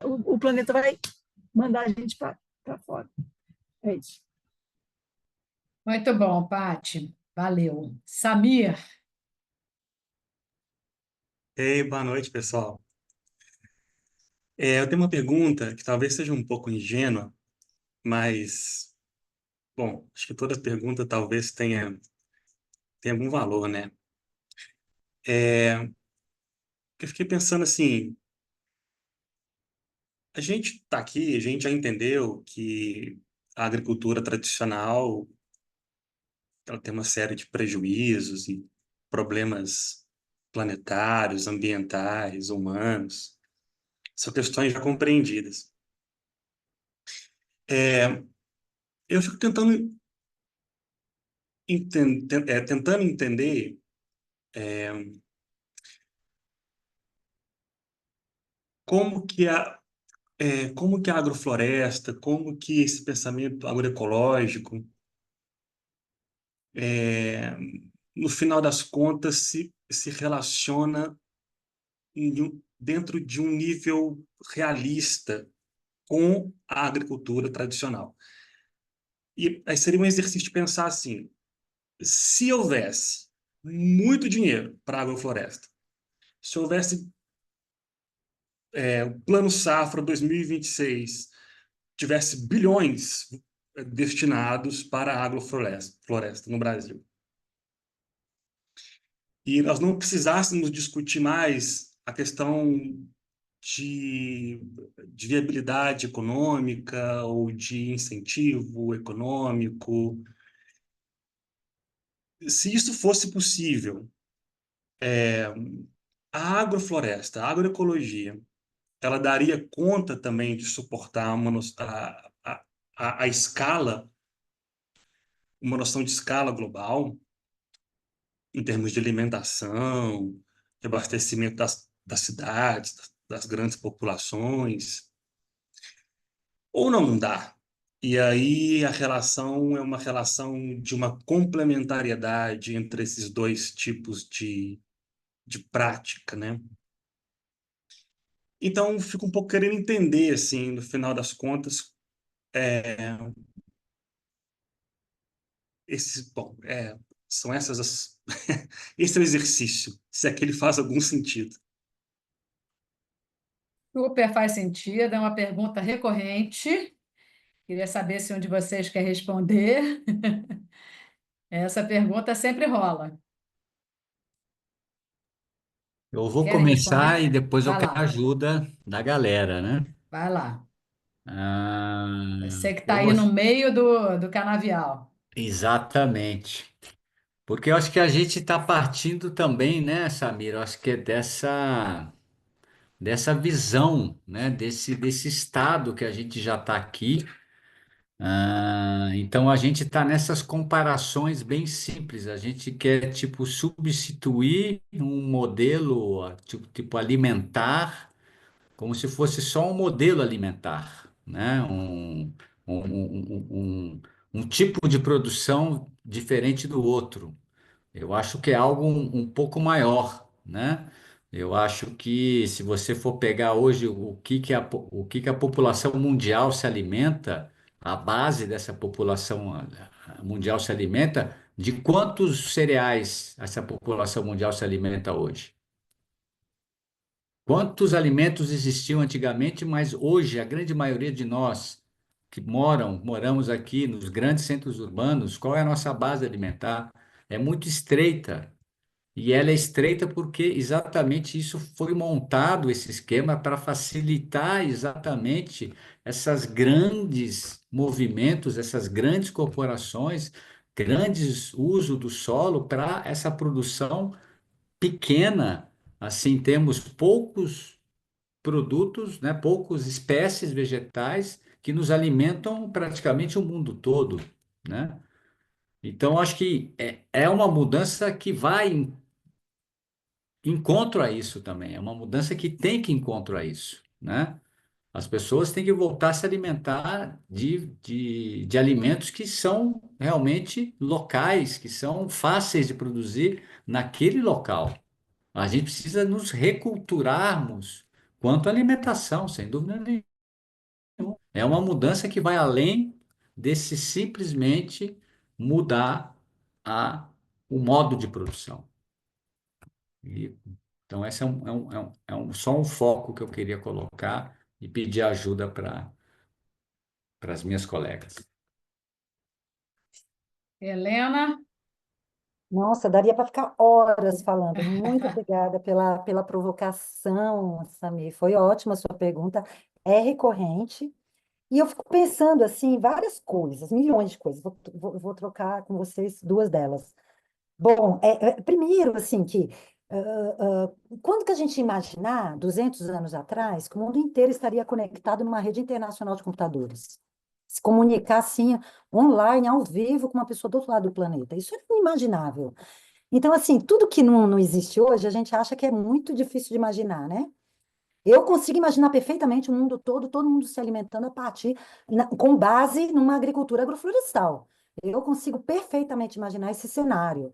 o planeta vai mandar a gente para fora. É isso. Muito bom, Pati. Valeu. Samir, Ei, boa noite, pessoal. Eu tenho uma pergunta que talvez seja um pouco ingênua, mas, bom, acho que toda pergunta talvez tenha algum valor, né? Eu fiquei pensando assim, a gente está aqui, a gente já entendeu que a agricultura tradicional ela tem uma série de prejuízos e problemas planetários, ambientais, humanos. São questões já compreendidas. É, eu fico tentando entender como que como que a agrofloresta, como que esse pensamento agroecológico, é, no final das contas, se relaciona dentro de um nível realista com a agricultura tradicional. E aí seria um exercício de pensar assim, se houvesse muito dinheiro para a agrofloresta, se houvesse o Plano Safra 2026 tivesse bilhões destinados para a agrofloresta no Brasil. E nós não precisássemos discutir mais a questão de, de viabilidade econômica ou de incentivo econômico. Se isso fosse possível, a agrofloresta, a agroecologia, ela daria conta também de suportar a escala, uma noção de escala global, em termos de alimentação, de abastecimento das cidades, das grandes populações, ou não dá. E aí a relação é uma relação de uma complementariedade entre esses dois tipos de prática, né? Então, fico um pouco querendo entender, assim, no final das contas, bom, são essas as... esse é o exercício, se é que ele faz algum sentido. super faz sentido, é uma pergunta recorrente. Queria saber se um de vocês quer responder. Essa pergunta sempre rola. Eu vou Querem começar responder? e depois eu Vai quero a lá, ajuda da galera, né? vai lá. Ah, Você que está eu aí no gost- meio do canavial. Exatamente. Porque eu acho que a gente está partindo também, né, Samir? Eu acho que é dessa visão, né? Desse estado que a gente já está aqui. Então a gente está nessas comparações bem simples. A gente quer, tipo, substituir um modelo, tipo alimentar, como se fosse só um modelo alimentar, né? Um tipo de produção diferente do outro. Eu acho que é algo um pouco maior, né? Eu acho que se você for pegar hoje o que que a população mundial se alimenta, a base dessa população mundial se alimenta, de quantos cereais essa população mundial se alimenta hoje? Quantos alimentos existiam antigamente, mas hoje a grande maioria de nós que moramos aqui nos grandes centros urbanos, qual é a nossa base alimentar? É muito estreita. E ela é estreita porque exatamente isso foi montado, esse esquema, para facilitar exatamente essas grandes movimentos, essas grandes corporações, grandes uso do solo para essa produção pequena. Assim, temos poucos produtos, né, poucas espécies vegetais que nos alimentam praticamente o mundo todo, né? Então, acho que é uma mudança que vai encontro a isso também. É uma mudança que tem que encontro a isso, né? As pessoas têm que voltar a se alimentar de alimentos que são realmente locais, que são fáceis de produzir naquele local. A gente precisa nos reculturarmos quanto à alimentação, sem dúvida nenhuma. É uma mudança que vai além desse simplesmente mudar o modo de produção. E, então, esse só um foco que eu queria colocar e pedir ajuda para as minhas colegas. Helena? Nossa, daria para ficar horas falando. Muito obrigada pela provocação, Samir. Foi ótima a sua pergunta. É recorrente. E eu fico pensando assim, em várias coisas, milhões de coisas. Vou trocar com vocês duas delas. Bom, primeiro, assim, que quando que a gente imaginar, 200 anos atrás, que o mundo inteiro estaria conectado numa rede internacional de computadores? Se comunicar, assim, online, ao vivo, com uma pessoa do outro lado do planeta. Isso é inimaginável. Então, assim, tudo que não existe hoje, a gente acha que é muito difícil de imaginar, né? Eu consigo imaginar perfeitamente o mundo todo mundo se alimentando a partir, com base numa agricultura agroflorestal. Eu consigo perfeitamente imaginar esse cenário.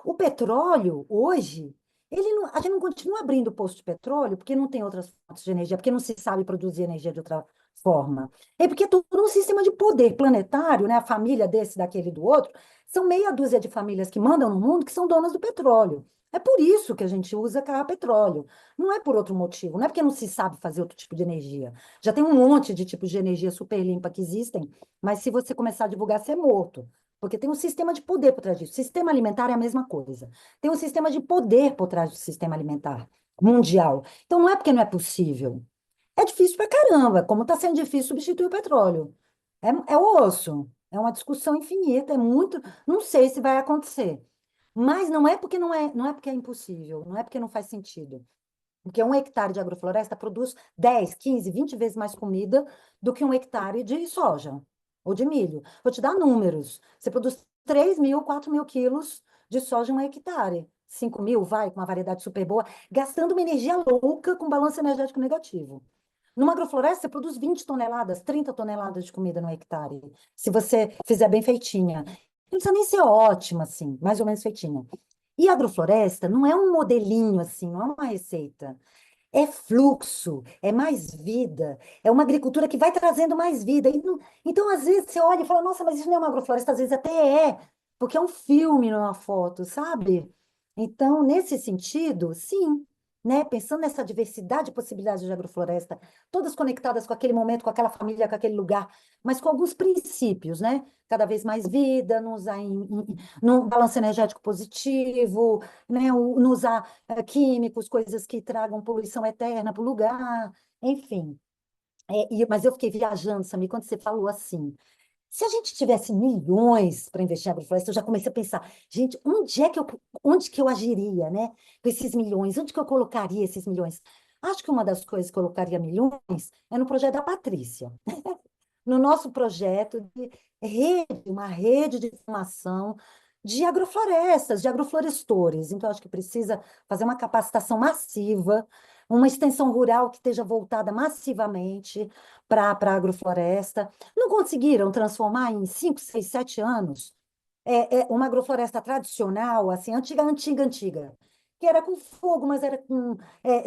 O petróleo, hoje, a gente não continua abrindo posto de petróleo porque não tem outras fontes de energia, porque não se sabe produzir energia de outra forma. É porque é todo um sistema de poder planetário, né? A família desse, daquele, do outro, são meia dúzia de famílias que mandam no mundo que são donas do petróleo. É por isso que a gente usa carro a petróleo. Não é por outro motivo, não é porque não se sabe fazer outro tipo de energia. Já tem um monte de tipos de energia super limpa que existem, mas se você começar a divulgar, você é morto. Porque tem um sistema de poder por trás disso. Sistema alimentar é a mesma coisa. Tem um sistema de poder por trás do sistema alimentar mundial. Então, não é porque não é possível. É difícil pra caramba, como está sendo difícil substituir o petróleo. É osso. É uma discussão infinita. É muito. Não sei se vai acontecer. Mas não é porque é impossível, não é porque não faz sentido. Porque 1 hectare de agrofloresta produz 10, 15, 20 vezes mais comida do que 1 hectare de soja ou de milho. Vou te dar números. Você produz 3.000, 4.000 quilos de soja em 1 hectare. 5.000, vai, com uma variedade super boa, gastando uma energia louca com balanço energético negativo. Numa agrofloresta, você produz 20 toneladas, 30 toneladas de comida no hectare, se você fizer bem feitinha. Não precisa nem ser ótima, assim, mais ou menos feitinha. E a agrofloresta não é um modelinho, assim, não é uma receita. É fluxo, é mais vida, é uma agricultura que vai trazendo mais vida. Então, às vezes, você olha e fala, nossa, mas isso não é uma agrofloresta, às vezes até é, porque é um filme, não é uma foto, sabe? Então, nesse sentido, sim, né? Pensando nessa diversidade de possibilidades de agrofloresta, todas conectadas com aquele momento, com aquela família, com aquele lugar, mas com alguns princípios, né? Cada vez mais vida, não usar num balanço energético positivo, né? Não usar químicos, coisas que tragam poluição eterna para o lugar, enfim. Mas eu fiquei viajando, Samir, quando você falou assim. Se a gente tivesse milhões para investir em agrofloresta, eu já comecei a pensar, gente, onde que eu agiria, né? Com esses milhões, onde que eu colocaria esses milhões? Acho que uma das coisas que eu colocaria milhões é no projeto da Patrícia. No nosso projeto de uma rede de formação de agroflorestas, de agroflorestores. Então, acho que precisa fazer uma capacitação massiva, uma extensão rural que esteja voltada massivamente para a agrofloresta. Não conseguiram transformar em 5, 6, 7 anos uma agrofloresta tradicional, assim, antiga, antiga, antiga, que era com fogo, mas era com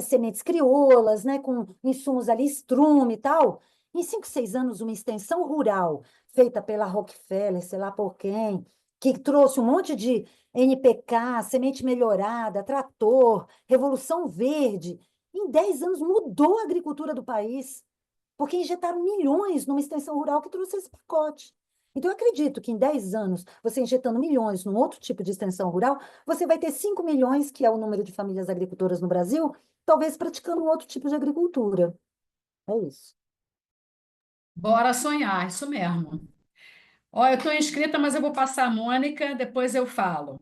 sementes crioulas, né, com insumos ali, estrume e tal. Em 5, 6 anos, uma extensão rural feita pela Rockefeller, sei lá por quem, que trouxe um monte de NPK, semente melhorada, trator, Revolução Verde. Em 10 anos mudou a agricultura do país, porque injetaram milhões numa extensão rural que trouxe esse pacote. Então, eu acredito que em 10 anos, você injetando milhões num outro tipo de extensão rural, você vai ter 5 milhões, que é o número de famílias agricultoras no Brasil, talvez praticando um outro tipo de agricultura. É isso. Bora sonhar, isso mesmo. Ó, eu estou inscrita, mas eu vou passar a Mônica, depois eu falo.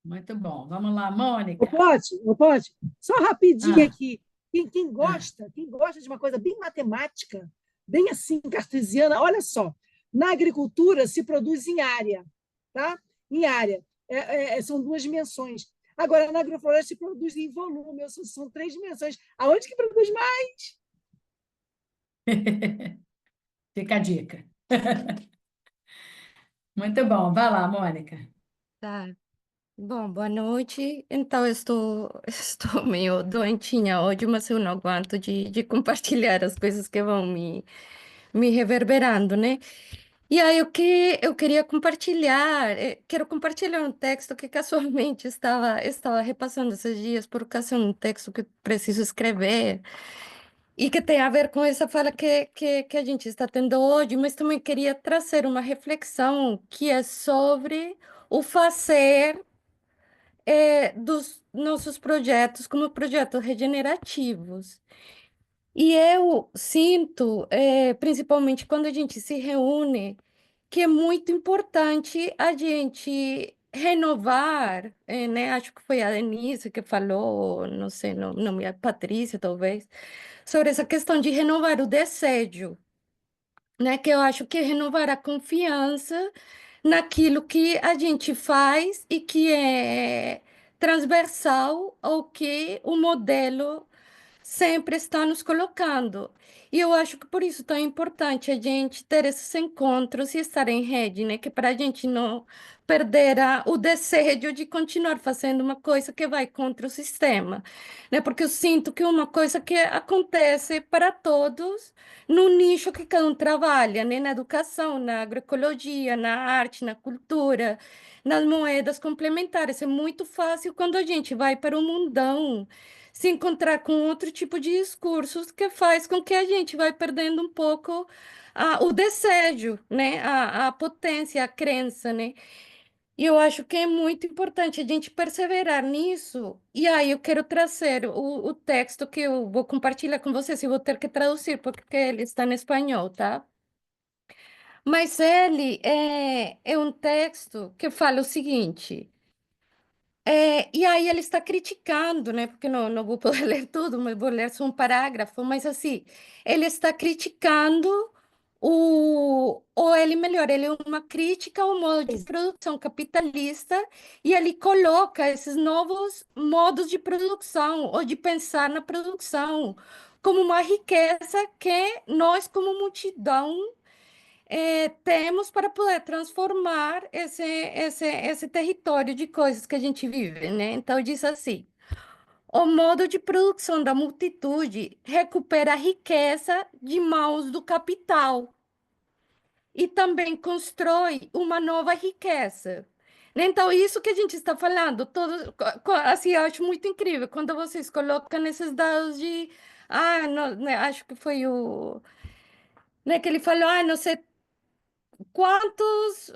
Muito bom. Vamos lá, Mônica. Pode? Só rapidinho Ah, aqui. Quem ah. gosta de uma coisa bem matemática, bem assim, cartesiana, olha só. Na agricultura se produz em área, tá? Em área. São duas dimensões. Agora, na agrofloresta se produz em volume, são três dimensões. Aonde que produz mais? Fica a dica. Muito bom. Vai lá, Mônica. Tá. Bom, boa noite. Então, eu estou, estou meio doentinha hoje, mas eu não aguento de compartilhar as coisas que vão me reverberando, né? E aí, o que eu queria compartilhar, quero compartilhar um texto que casualmente estava repassando esses dias, por ocasião de um texto que preciso escrever, e que tem a ver com essa fala que a gente está tendo hoje, mas também queria trazer uma reflexão que é sobre o fazer dos nossos projetos como projetos regenerativos. E eu sinto, principalmente quando a gente se reúne, que é muito importante a gente renovar, né? Acho que foi a Denise que falou, não sei, não, a Patrícia talvez, sobre essa questão de renovar o desejo, né? Que eu acho que é renovar a confiança naquilo que a gente faz e que é transversal ao que o modelo sempre está nos colocando. E eu acho que por isso tão importante a gente ter esses encontros e estar em rede, né? Que para a gente não perder o desejo de continuar fazendo uma coisa que vai contra o sistema, né? Porque eu sinto que é uma coisa que acontece para todos no nicho que cada um trabalha, né? Na educação, na agroecologia, na arte, na cultura, nas moedas complementares. É muito fácil quando a gente vai para o mundão se encontrar com outro tipo de discursos que faz com que a gente vai perdendo um pouco o desejo, né? A potência, a crença, né? E eu acho que é muito importante a gente perseverar nisso. E aí eu quero trazer o texto que eu vou compartilhar com vocês, eu vou ter que traduzir porque ele está em espanhol, tá? Mas ele é um texto que fala o seguinte. E aí ele está criticando, né? Porque não vou poder ler tudo, mas vou ler só um parágrafo. Mas assim, ele está criticando ou ele melhor, ele é uma crítica ao modo de produção capitalista e ele coloca esses novos modos de produção ou de pensar na produção como uma riqueza que nós, como multidão, temos para poder transformar esse território de coisas que a gente vive, né? Então, diz assim: o modo de produção da multitude recupera a riqueza de mãos do capital e também constrói uma nova riqueza. Então, isso que a gente está falando, assim, eu acho muito incrível quando vocês colocam esses dados de. Não, né, acho que foi o. Né, que ele falou, não sei quantos,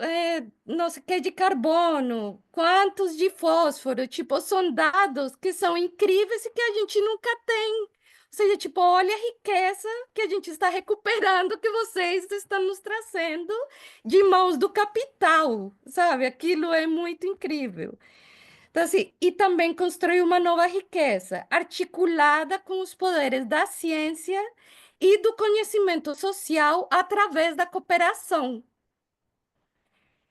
não sei o que, de carbono, quantos de fósforo, tipo, são dados que são incríveis e que a gente nunca tem. Ou seja, tipo, olha a riqueza que a gente está recuperando, que vocês estão nos trazendo de mãos do capital, sabe? Aquilo é muito incrível. Então, assim, e também construir uma nova riqueza, articulada com os poderes da ciência e do conhecimento social através da cooperação.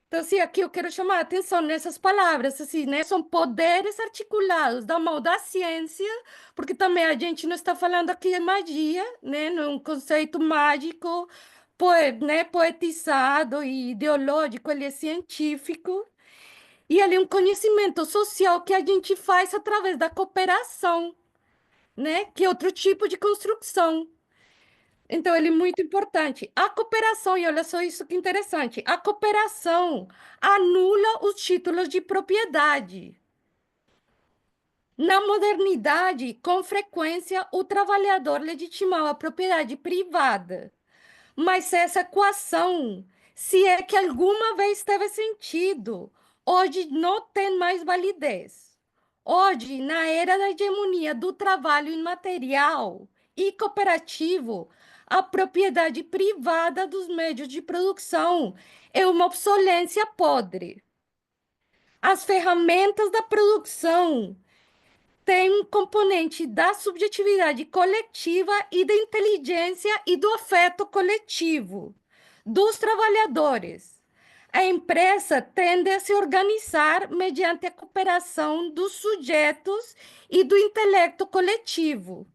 Então, assim, aqui eu quero chamar a atenção nessas palavras, assim, né? São poderes articulados da mão da ciência, porque também a gente não está falando aqui de magia, né? Num conceito mágico, né? Poetizado e ideológico, ele é científico. E ali um conhecimento social que a gente faz através da cooperação, né? Que é outro tipo de construção. Então, ele é muito importante. A cooperação, e olha só isso que interessante, a cooperação anula os títulos de propriedade. Na modernidade, com frequência, o trabalhador legitimava a propriedade privada. Mas essa equação, se é que alguma vez teve sentido, hoje não tem mais validez. Hoje, na era da hegemonia do trabalho imaterial e cooperativo, a propriedade privada dos meios de produção é uma obsolescência podre. As ferramentas da produção tem um componente da subjetividade coletiva e da inteligência e do afeto coletivo dos trabalhadores. A empresa tende a se organizar mediante a cooperação dos sujeitos e do intelecto coletivo.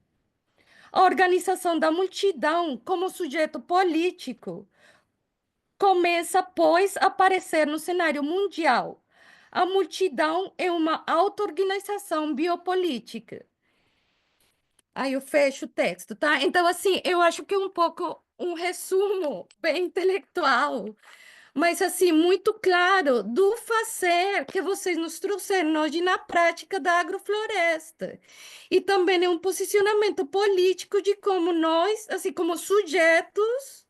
A organização da multidão como sujeito político começa, pois, a aparecer no cenário mundial. a multidão é uma auto-organização biopolítica. Aí eu fecho o texto, tá? Então, assim, eu acho que é um pouco um resumo bem intelectual, mas, assim, muito claro do fazer que vocês nos trouxeram hoje na prática da agrofloresta. E também é um posicionamento político de como nós, assim, como sujeitos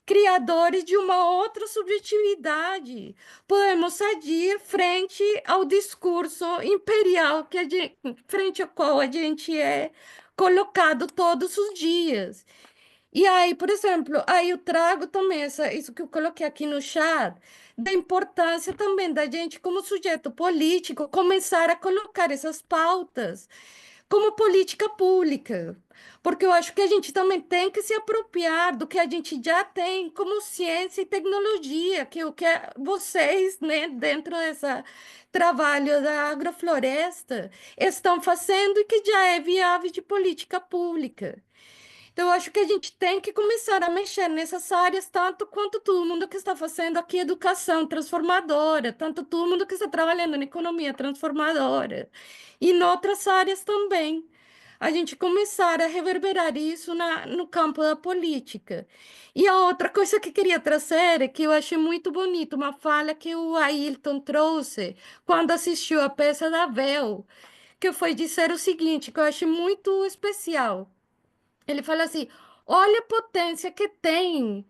criadores de uma outra subjetividade, podemos agir frente ao discurso imperial frente ao qual a gente é colocado todos os dias. E aí, por exemplo, aí eu trago também isso que eu coloquei aqui no chat, da importância também da gente, como sujeito político, começar a colocar essas pautas como política pública, porque eu acho que a gente também tem que se apropriar do que a gente já tem como ciência e tecnologia, que o que vocês, né, dentro desse trabalho da agrofloresta, estão fazendo e que já é viável de política pública. Então, eu acho que a gente tem que começar a mexer nessas áreas, tanto quanto todo mundo que está fazendo aqui educação transformadora, tanto todo mundo que está trabalhando na economia transformadora, e em outras áreas também. A gente começar a reverberar isso no campo da política. E a outra coisa que queria trazer é que eu achei muito bonito, uma fala que o Ailton trouxe quando assistiu a peça da Vel, que foi dizer o seguinte, que eu achei muito especial. Ele fala assim: olha a potência que tem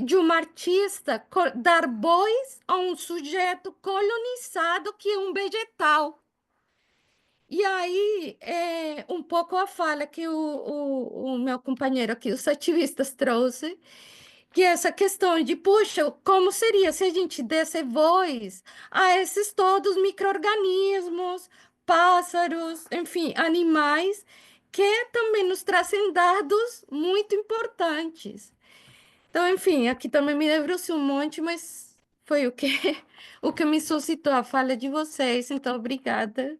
de uma artista dar voz a um sujeito colonizado que é um vegetal. E aí, um pouco a fala que o meu companheiro aqui, os ativistas trouxe, que é essa questão de, puxa, como seria se a gente desse voz a esses todos micro-organismos, pássaros, enfim, animais, que também nos trazem dados muito importantes. Então, enfim, aqui também me debrucei um monte, mas foi o que, o que me suscitou a fala de vocês, então obrigada.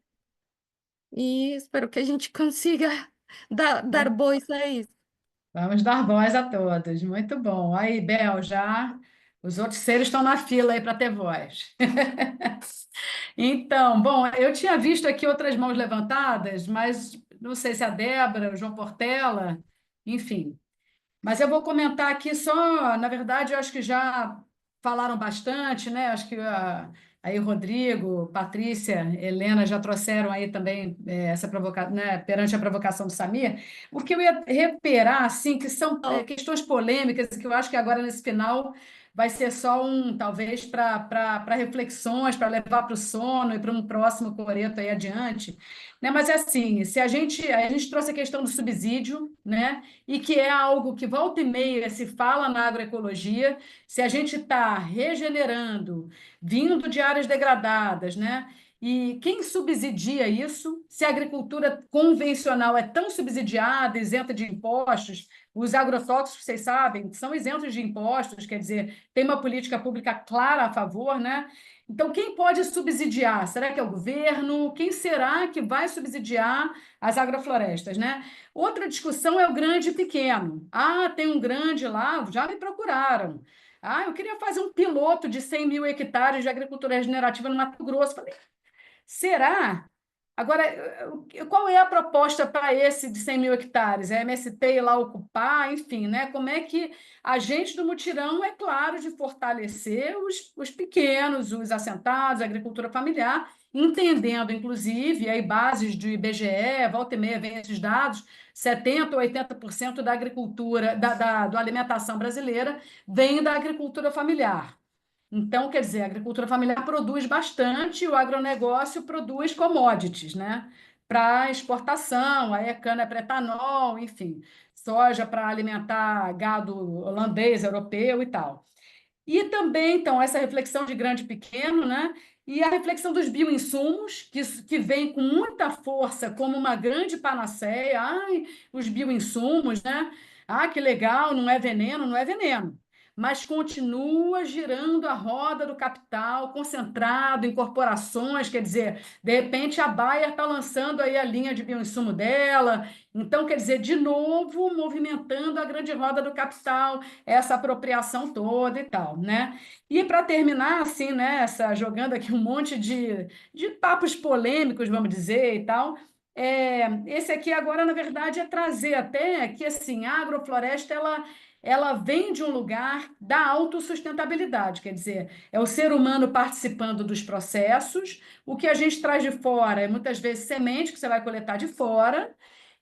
E espero que a gente consiga dar voz a isso. Vamos dar voz a todos. Muito bom. Aí, Bel, já os outros seres estão na fila aí para ter voz. Então, bom, eu tinha visto aqui outras mãos levantadas, mas não sei se a Débora, o João Portela, enfim. Mas eu vou comentar aqui só, na verdade, eu acho que já falaram bastante, né? Acho que aí o Rodrigo, Patrícia, Helena já trouxeram aí também essa provocação, né? Perante a provocação do Samir. O que eu ia reiterar, assim, que são questões polêmicas, que eu acho que agora nesse final vai ser só talvez para reflexões, para levar para o sono e para um próximo coreto aí adiante, né? Mas é assim, se a gente trouxe a questão do subsídio, né? E que é algo que volta e meia se fala na agroecologia, se a gente está regenerando, vindo de áreas degradadas, né? E quem subsidia isso? Se a agricultura convencional é tão subsidiada, isenta de impostos, os agrotóxicos, vocês sabem, são isentos de impostos, quer dizer, tem uma política pública clara a favor, né? Então, quem pode subsidiar? Será que é o governo? Quem será que vai subsidiar as agroflorestas, né? Outra discussão é o grande e pequeno. Ah, tem um grande lá, já me procuraram. Ah, eu queria fazer um piloto de 100 mil hectares de agricultura regenerativa no Mato Grosso. Falei, será? Agora, qual é a proposta para esse de 100 mil hectares? É MST ir lá ocupar, enfim, né? Como é que a gente do mutirão, é claro, de fortalecer os pequenos, os assentados, a agricultura familiar, entendendo, inclusive, aí bases do IBGE, volta e meia vem esses dados, 70% ou 80% da agricultura, da alimentação brasileira vem da agricultura familiar. Então, quer dizer, a agricultura familiar produz bastante, o agronegócio produz commodities, né? Para exportação, aí é cana para etanol, enfim, soja para alimentar gado holandês, europeu e tal. E também, então, essa reflexão de grande e pequeno, né? E a reflexão dos bioinsumos, que vem com muita força como uma grande panaceia. Ai, os bioinsumos, né? Ah, que legal, não é veneno, não é veneno. mas continua girando a roda do capital, concentrado em corporações, quer dizer, de repente a Bayer está lançando aí a linha de bioinsumo dela, então, quer dizer, de novo, movimentando a grande roda do capital, essa apropriação toda e tal, né? E para terminar, assim, né, jogando aqui um monte de papos polêmicos, vamos dizer, e tal, esse aqui agora, na verdade, é trazer até que, assim, a agrofloresta, ela vem de um lugar da autossustentabilidade, quer dizer, é o ser humano participando dos processos, o que a gente traz de fora é muitas vezes semente que você vai coletar de fora,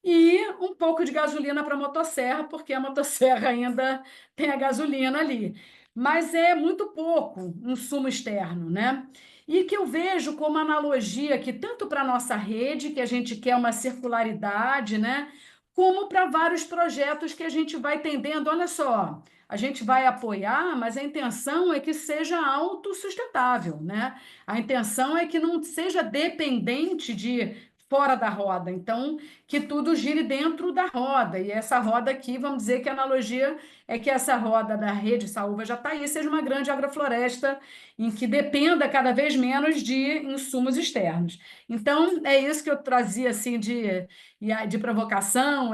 e um pouco de gasolina para a motosserra, porque a motosserra ainda tem a gasolina ali. Mas é muito pouco insumo externo, né? E que eu vejo como analogia que tanto para a nossa rede, que a gente quer uma circularidade, né? Como para vários projetos que a gente vai tendendo. Olha só, a gente vai apoiar, mas a intenção é que seja autossustentável, né? A intenção é que não seja dependente de fora da roda. Então, que tudo gire dentro da roda. E essa roda aqui, vamos dizer que a analogia é que essa roda da rede Saúva Jataí seja uma grande agrofloresta em que dependa cada vez menos de insumos externos. Então, é isso que eu trazia assim de provocação,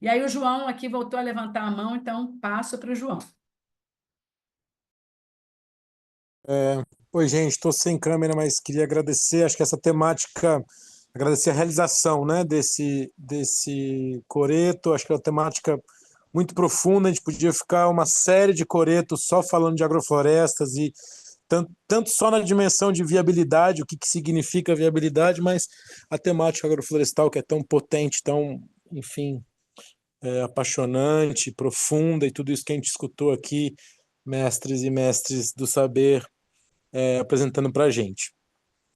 e aí o João aqui voltou a levantar a mão, então passo para o João. Oi, gente, estou sem câmera, mas queria agradecer, acho que essa temática, agradecer a realização, né, desse coreto, acho que é uma temática muito profunda, a gente podia ficar uma série de coretos só falando de agroflorestas e tanto só na dimensão de viabilidade, o que significa viabilidade, mas a temática agroflorestal que é tão potente, tão, enfim, apaixonante, profunda, e tudo isso que a gente escutou aqui, mestres e mestres do saber apresentando para a gente.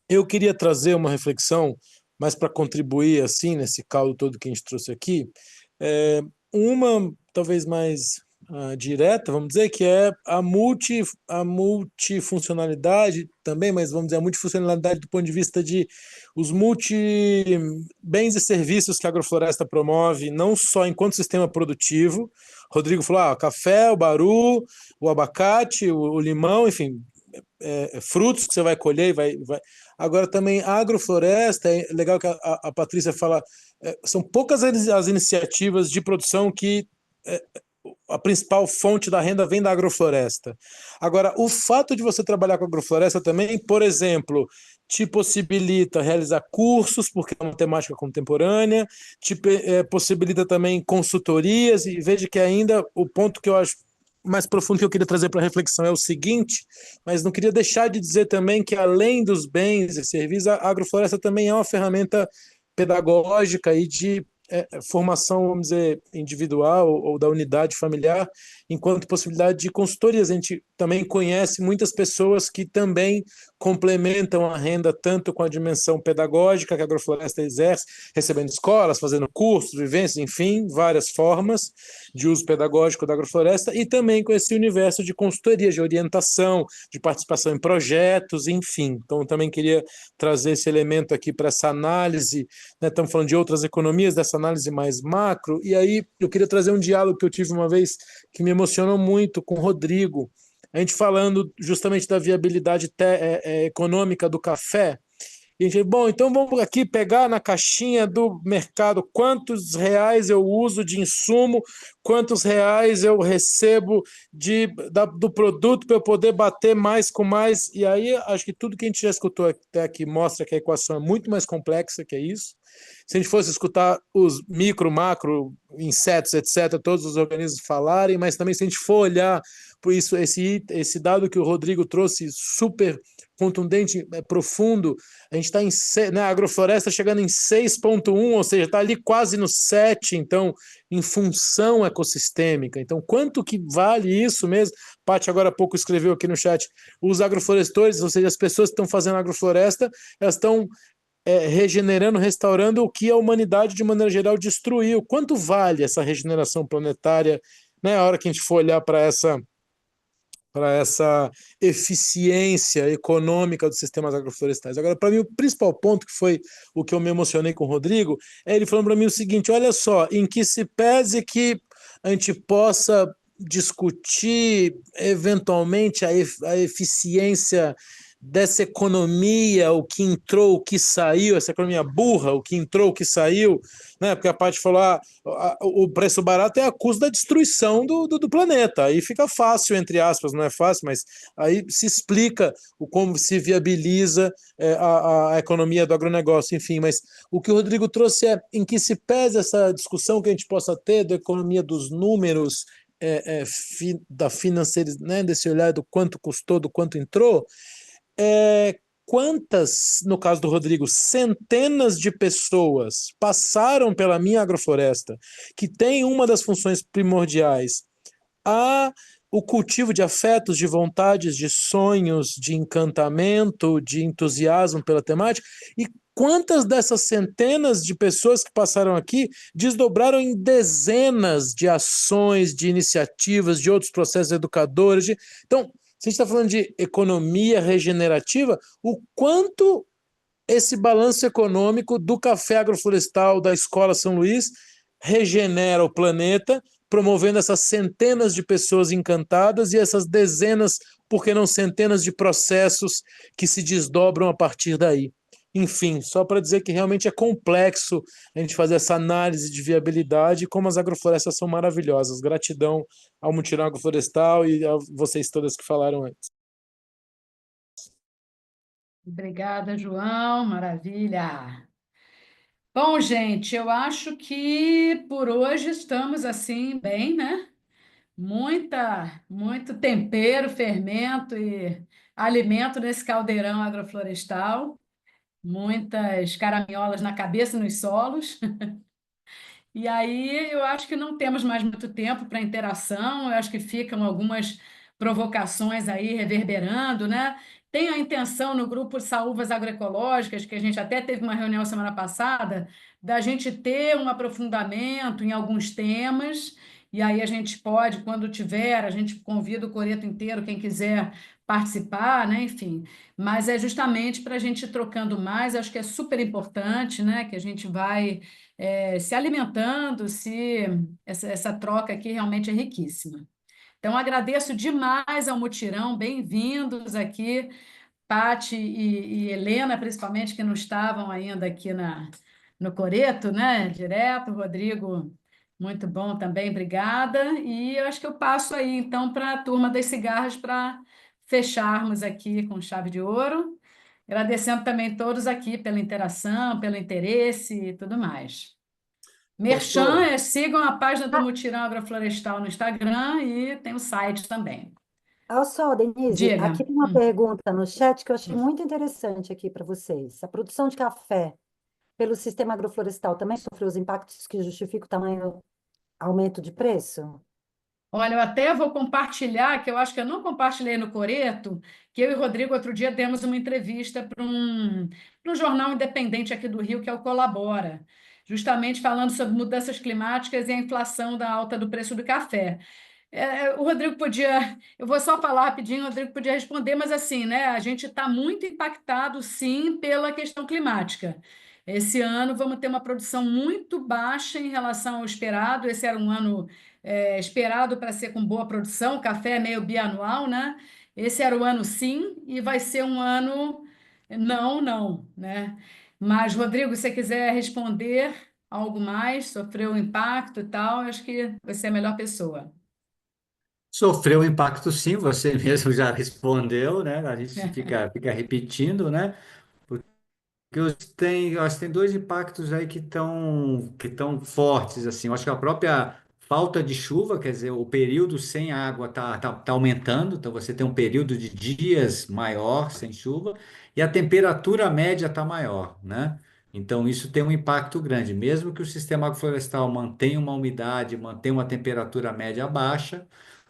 Eu queria trazer uma reflexão, mais para contribuir assim nesse caldo todo que a gente trouxe aqui, uma talvez mais direta, vamos dizer, que é a multifuncionalidade também, mas vamos dizer a multifuncionalidade do ponto de vista de os bens e serviços que a agrofloresta promove, não só enquanto sistema produtivo. Rodrigo falou, o café, o baru, o abacate, o limão, enfim, frutos que você vai colher e vai. Agora também a agrofloresta, é legal que a Patrícia fala, são poucas as iniciativas de produção que a principal fonte da renda vem da agrofloresta. Agora, o fato de você trabalhar com a agrofloresta também, por exemplo, te possibilita realizar cursos, porque é uma temática contemporânea, te possibilita também consultorias, e veja que ainda o ponto que eu acho mais profundo que eu queria trazer para a reflexão é o seguinte, mas não queria deixar de dizer também que, além dos bens e serviços, a agrofloresta também é uma ferramenta pedagógica e de formação, vamos dizer, individual ou da unidade familiar, enquanto possibilidade de consultorias. A gente também conhece muitas pessoas que também complementam a renda tanto com a dimensão pedagógica que a agrofloresta exerce, recebendo escolas, fazendo cursos, vivências, enfim, várias formas de uso pedagógico da agrofloresta, e também com esse universo de consultoria, de orientação, de participação em projetos, enfim. Então, eu também queria trazer esse elemento aqui para essa análise, né? Estamos falando de outras economias, dessa análise mais macro, e aí eu queria trazer um diálogo que eu tive uma vez que me emocionou muito com o Rodrigo, a gente falando justamente da viabilidade econômica do café. E a gente, bom, então vamos aqui pegar na caixinha do mercado quantos reais eu uso de insumo, quantos reais eu recebo do produto para eu poder bater mais com mais. E aí acho que tudo que a gente já escutou até aqui mostra que a equação é muito mais complexa que é isso. Se a gente fosse escutar os micro, macro, insetos, etc., todos os organismos falarem, mas também se a gente for olhar por isso, esse dado que o Rodrigo trouxe, super contundente, profundo, a gente está né, a agrofloresta chegando em 6,1, ou seja, está ali quase no 7, então, em função ecossistêmica. Então, quanto que vale isso mesmo? Paty agora há pouco escreveu aqui no chat, os agroflorestores, ou seja, as pessoas que estão fazendo agrofloresta, elas estão regenerando, restaurando o que a humanidade, de maneira geral, destruiu. Quanto vale essa regeneração planetária, né, a hora que a gente for olhar para essa eficiência econômica dos sistemas agroflorestais? Agora, para mim, o principal ponto, que foi o que eu me emocionei com o Rodrigo, é ele falando para mim o seguinte, olha só, em que se pese que a gente possa discutir eventualmente a eficiência dessa economia, o que entrou, o que saiu, essa economia burra, o que entrou, o que saiu, né? Porque a Paty falou, o preço barato é a custo da destruição do planeta. Aí fica fácil, entre aspas, não é fácil, mas aí se explica como se viabiliza a economia do agronegócio, enfim. Mas o que o Rodrigo trouxe é em que se pese essa discussão que a gente possa ter da economia dos números, da financeira, né, desse olhar do quanto custou, do quanto entrou, quantas, no caso do Rodrigo, centenas de pessoas passaram pela minha agrofloresta, que tem uma das funções primordiais, o cultivo de afetos, de vontades, de sonhos, de encantamento, de entusiasmo pela temática, e quantas dessas centenas de pessoas que passaram aqui desdobraram em dezenas de ações, de iniciativas, de outros processos educadores. Então, se a gente está falando de economia regenerativa, o quanto esse balanço econômico do café agroflorestal da Escola São Luís regenera o planeta, promovendo essas centenas de pessoas encantadas e essas dezenas, por que não centenas de processos que se desdobram a partir daí. Enfim, só para dizer que realmente é complexo a gente fazer essa análise de viabilidade e como as agroflorestas são maravilhosas. Gratidão ao Mutirão Agroflorestal e a vocês todas que falaram antes. Obrigada, João. Maravilha. Bom, gente, eu acho que por hoje estamos assim bem, né? Muito tempero, fermento e alimento nesse caldeirão agroflorestal. Muitas caraminholas na cabeça e nos solos. E aí eu acho que não temos mais muito tempo para interação, eu acho que ficam algumas provocações aí reverberando, né? Tem a intenção no grupo Saúvas Agroecológicas, que a gente até teve uma reunião semana passada, da gente ter um aprofundamento em alguns temas, e aí a gente pode, quando tiver, a gente convida o coreto inteiro, quem quiser participar, né? Enfim, mas é justamente para a gente ir trocando mais, acho que é super importante, né? Que a gente vai se alimentando, essa troca aqui realmente é riquíssima. Então, agradeço demais ao Mutirão, bem-vindos aqui, Pati e Helena, principalmente, que não estavam ainda aqui no Coreto, né? Direto, Rodrigo, muito bom também, obrigada. E eu acho que eu passo aí, então, para a turma das cigarras para fecharmos aqui com chave de ouro. Agradecendo também todos aqui pela interação, pelo interesse e tudo mais. Merchan, Doutor, sigam a página do Mutirão Agroflorestal no Instagram e tem o site também. Olha só, Denise, aqui Diga. tem uma pergunta no chat que eu achei muito interessante aqui para vocês. A produção de café pelo sistema agroflorestal também sofreu os impactos que justificam o tamanho aumento de preço? Olha, eu até vou compartilhar, que eu acho que eu não compartilhei no Coreto, que eu e o Rodrigo outro dia demos uma entrevista para um jornal independente aqui do Rio, que é o Colabora, justamente falando sobre mudanças climáticas e a inflação da alta do preço do café. O Rodrigo podia, eu vou só falar rapidinho, o Rodrigo podia responder, mas assim, né, a gente está muito impactado, sim, pela questão climática. Esse ano vamos ter uma produção muito baixa em relação ao esperado. Esse era um ano esperado para ser com boa produção, o café é meio bianual, né? Esse era o ano sim, e vai ser um ano não, né? Mas, Rodrigo, se você quiser responder algo mais, sofreu um impacto e tal, eu acho que você é a melhor pessoa. Sofreu impacto sim, você mesmo já respondeu, né? A gente fica repetindo, né? Que eu acho que tem dois impactos aí que estão fortes assim. Eu acho que a própria falta de chuva, quer dizer, o período sem água tá aumentando, então você tem um período de dias maior sem chuva e a temperatura média está maior, né? Então isso tem um impacto grande, mesmo que o sistema agroflorestal mantenha uma umidade, mantenha uma temperatura média baixa.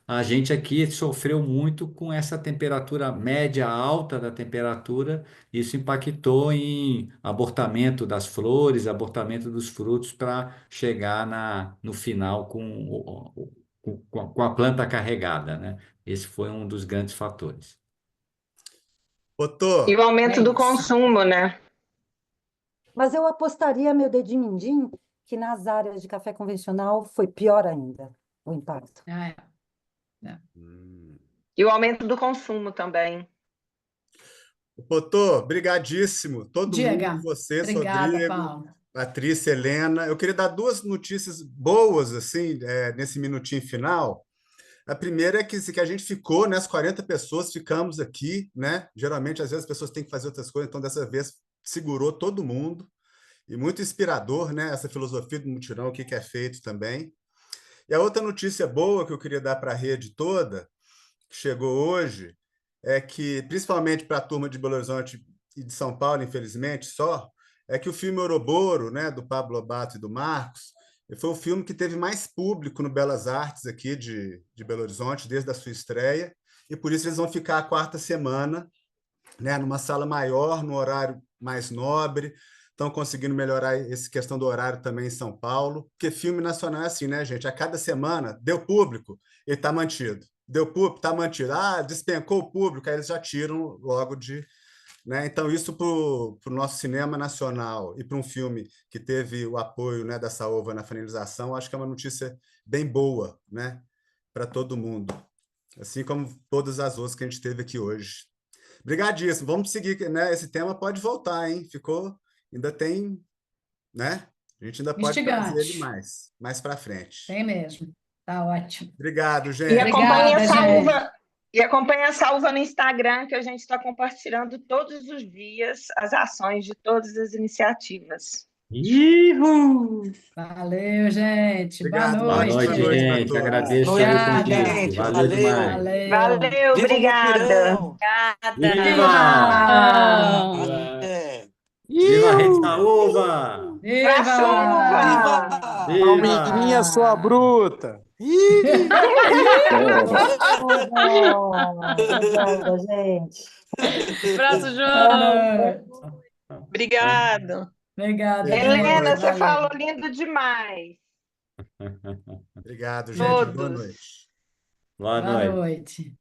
A gente aqui sofreu muito com essa temperatura média alta da temperatura. Isso impactou em abortamento das flores, abortamento dos frutos para chegar no final com a planta carregada, né? Esse foi um dos grandes fatores. E doutor, o aumento É do isso. consumo, né? Mas eu apostaria meu dedinho mindinho que nas áreas de café convencional foi pior ainda o impacto. Ah, é. E o aumento do consumo também. Potô, brigadíssimo. Todo mundo, Diga. vocês, Obrigada, Rodrigo, Paulo. Patrícia, Helena. Eu queria dar duas notícias boas, assim, nesse minutinho final. A primeira é que a gente ficou, né, as 40 pessoas ficamos aqui, né? Geralmente, às vezes, as pessoas têm que fazer outras coisas, então, dessa vez, segurou todo mundo. E muito inspirador, né? Essa filosofia do mutirão, o que é feito também. E a outra notícia boa que eu queria dar para a rede toda, que chegou hoje, é que, principalmente para a turma de Belo Horizonte e de São Paulo, infelizmente, só, é que o filme Ouroboro, né, do Pablo Lobato e do Marcos, foi o filme que teve mais público no Belas Artes aqui de Belo Horizonte, desde a sua estreia, e por isso eles vão ficar a quarta semana, né, numa sala maior, no horário mais nobre. Estão conseguindo melhorar essa questão do horário também em São Paulo, porque filme nacional é assim, né, gente? A cada semana, deu público, ele está mantido. Deu público, está mantido. Ah, despencou o público, aí eles já tiram logo de... Né? Então, isso para o nosso cinema nacional e para um filme que teve o apoio, né, da Saúva na finalização, acho que é uma notícia bem boa, né, para todo mundo. Assim como todas as outras que a gente teve aqui hoje. Obrigadíssimo. Vamos seguir, né? Esse tema pode voltar, hein? Ainda tem, né? A gente ainda pode trazer ele Instigante. mais para frente. Tem mesmo. Tá ótimo. Obrigado, E gente. acompanhe Obrigada, a gente. Saúva, e acompanhe a Saúva no Instagram, que a gente está compartilhando todos os dias as ações de todas as iniciativas. Valeu, gente. Boa Obrigado, Boa uma noite. ótima noite, noite para gente. todos. Agradeço aí o Obrigada. convite. Valeu demais. Valeu. Valeu, Viva o obrigada. mutirão! Viva! Viva! É. Viva a Rede Saúva! Pra Viva! chuva! Palmeirinha, sua Viva! bruta! Obrigada, gente. Abraço, Boa João. noite. Obrigado. Obrigada, Beijo, gente. boa Helena, noite. você Valeu. falou lindo demais. Obrigado, gente. Boa Todos. noite. Boa Boa noite. noite.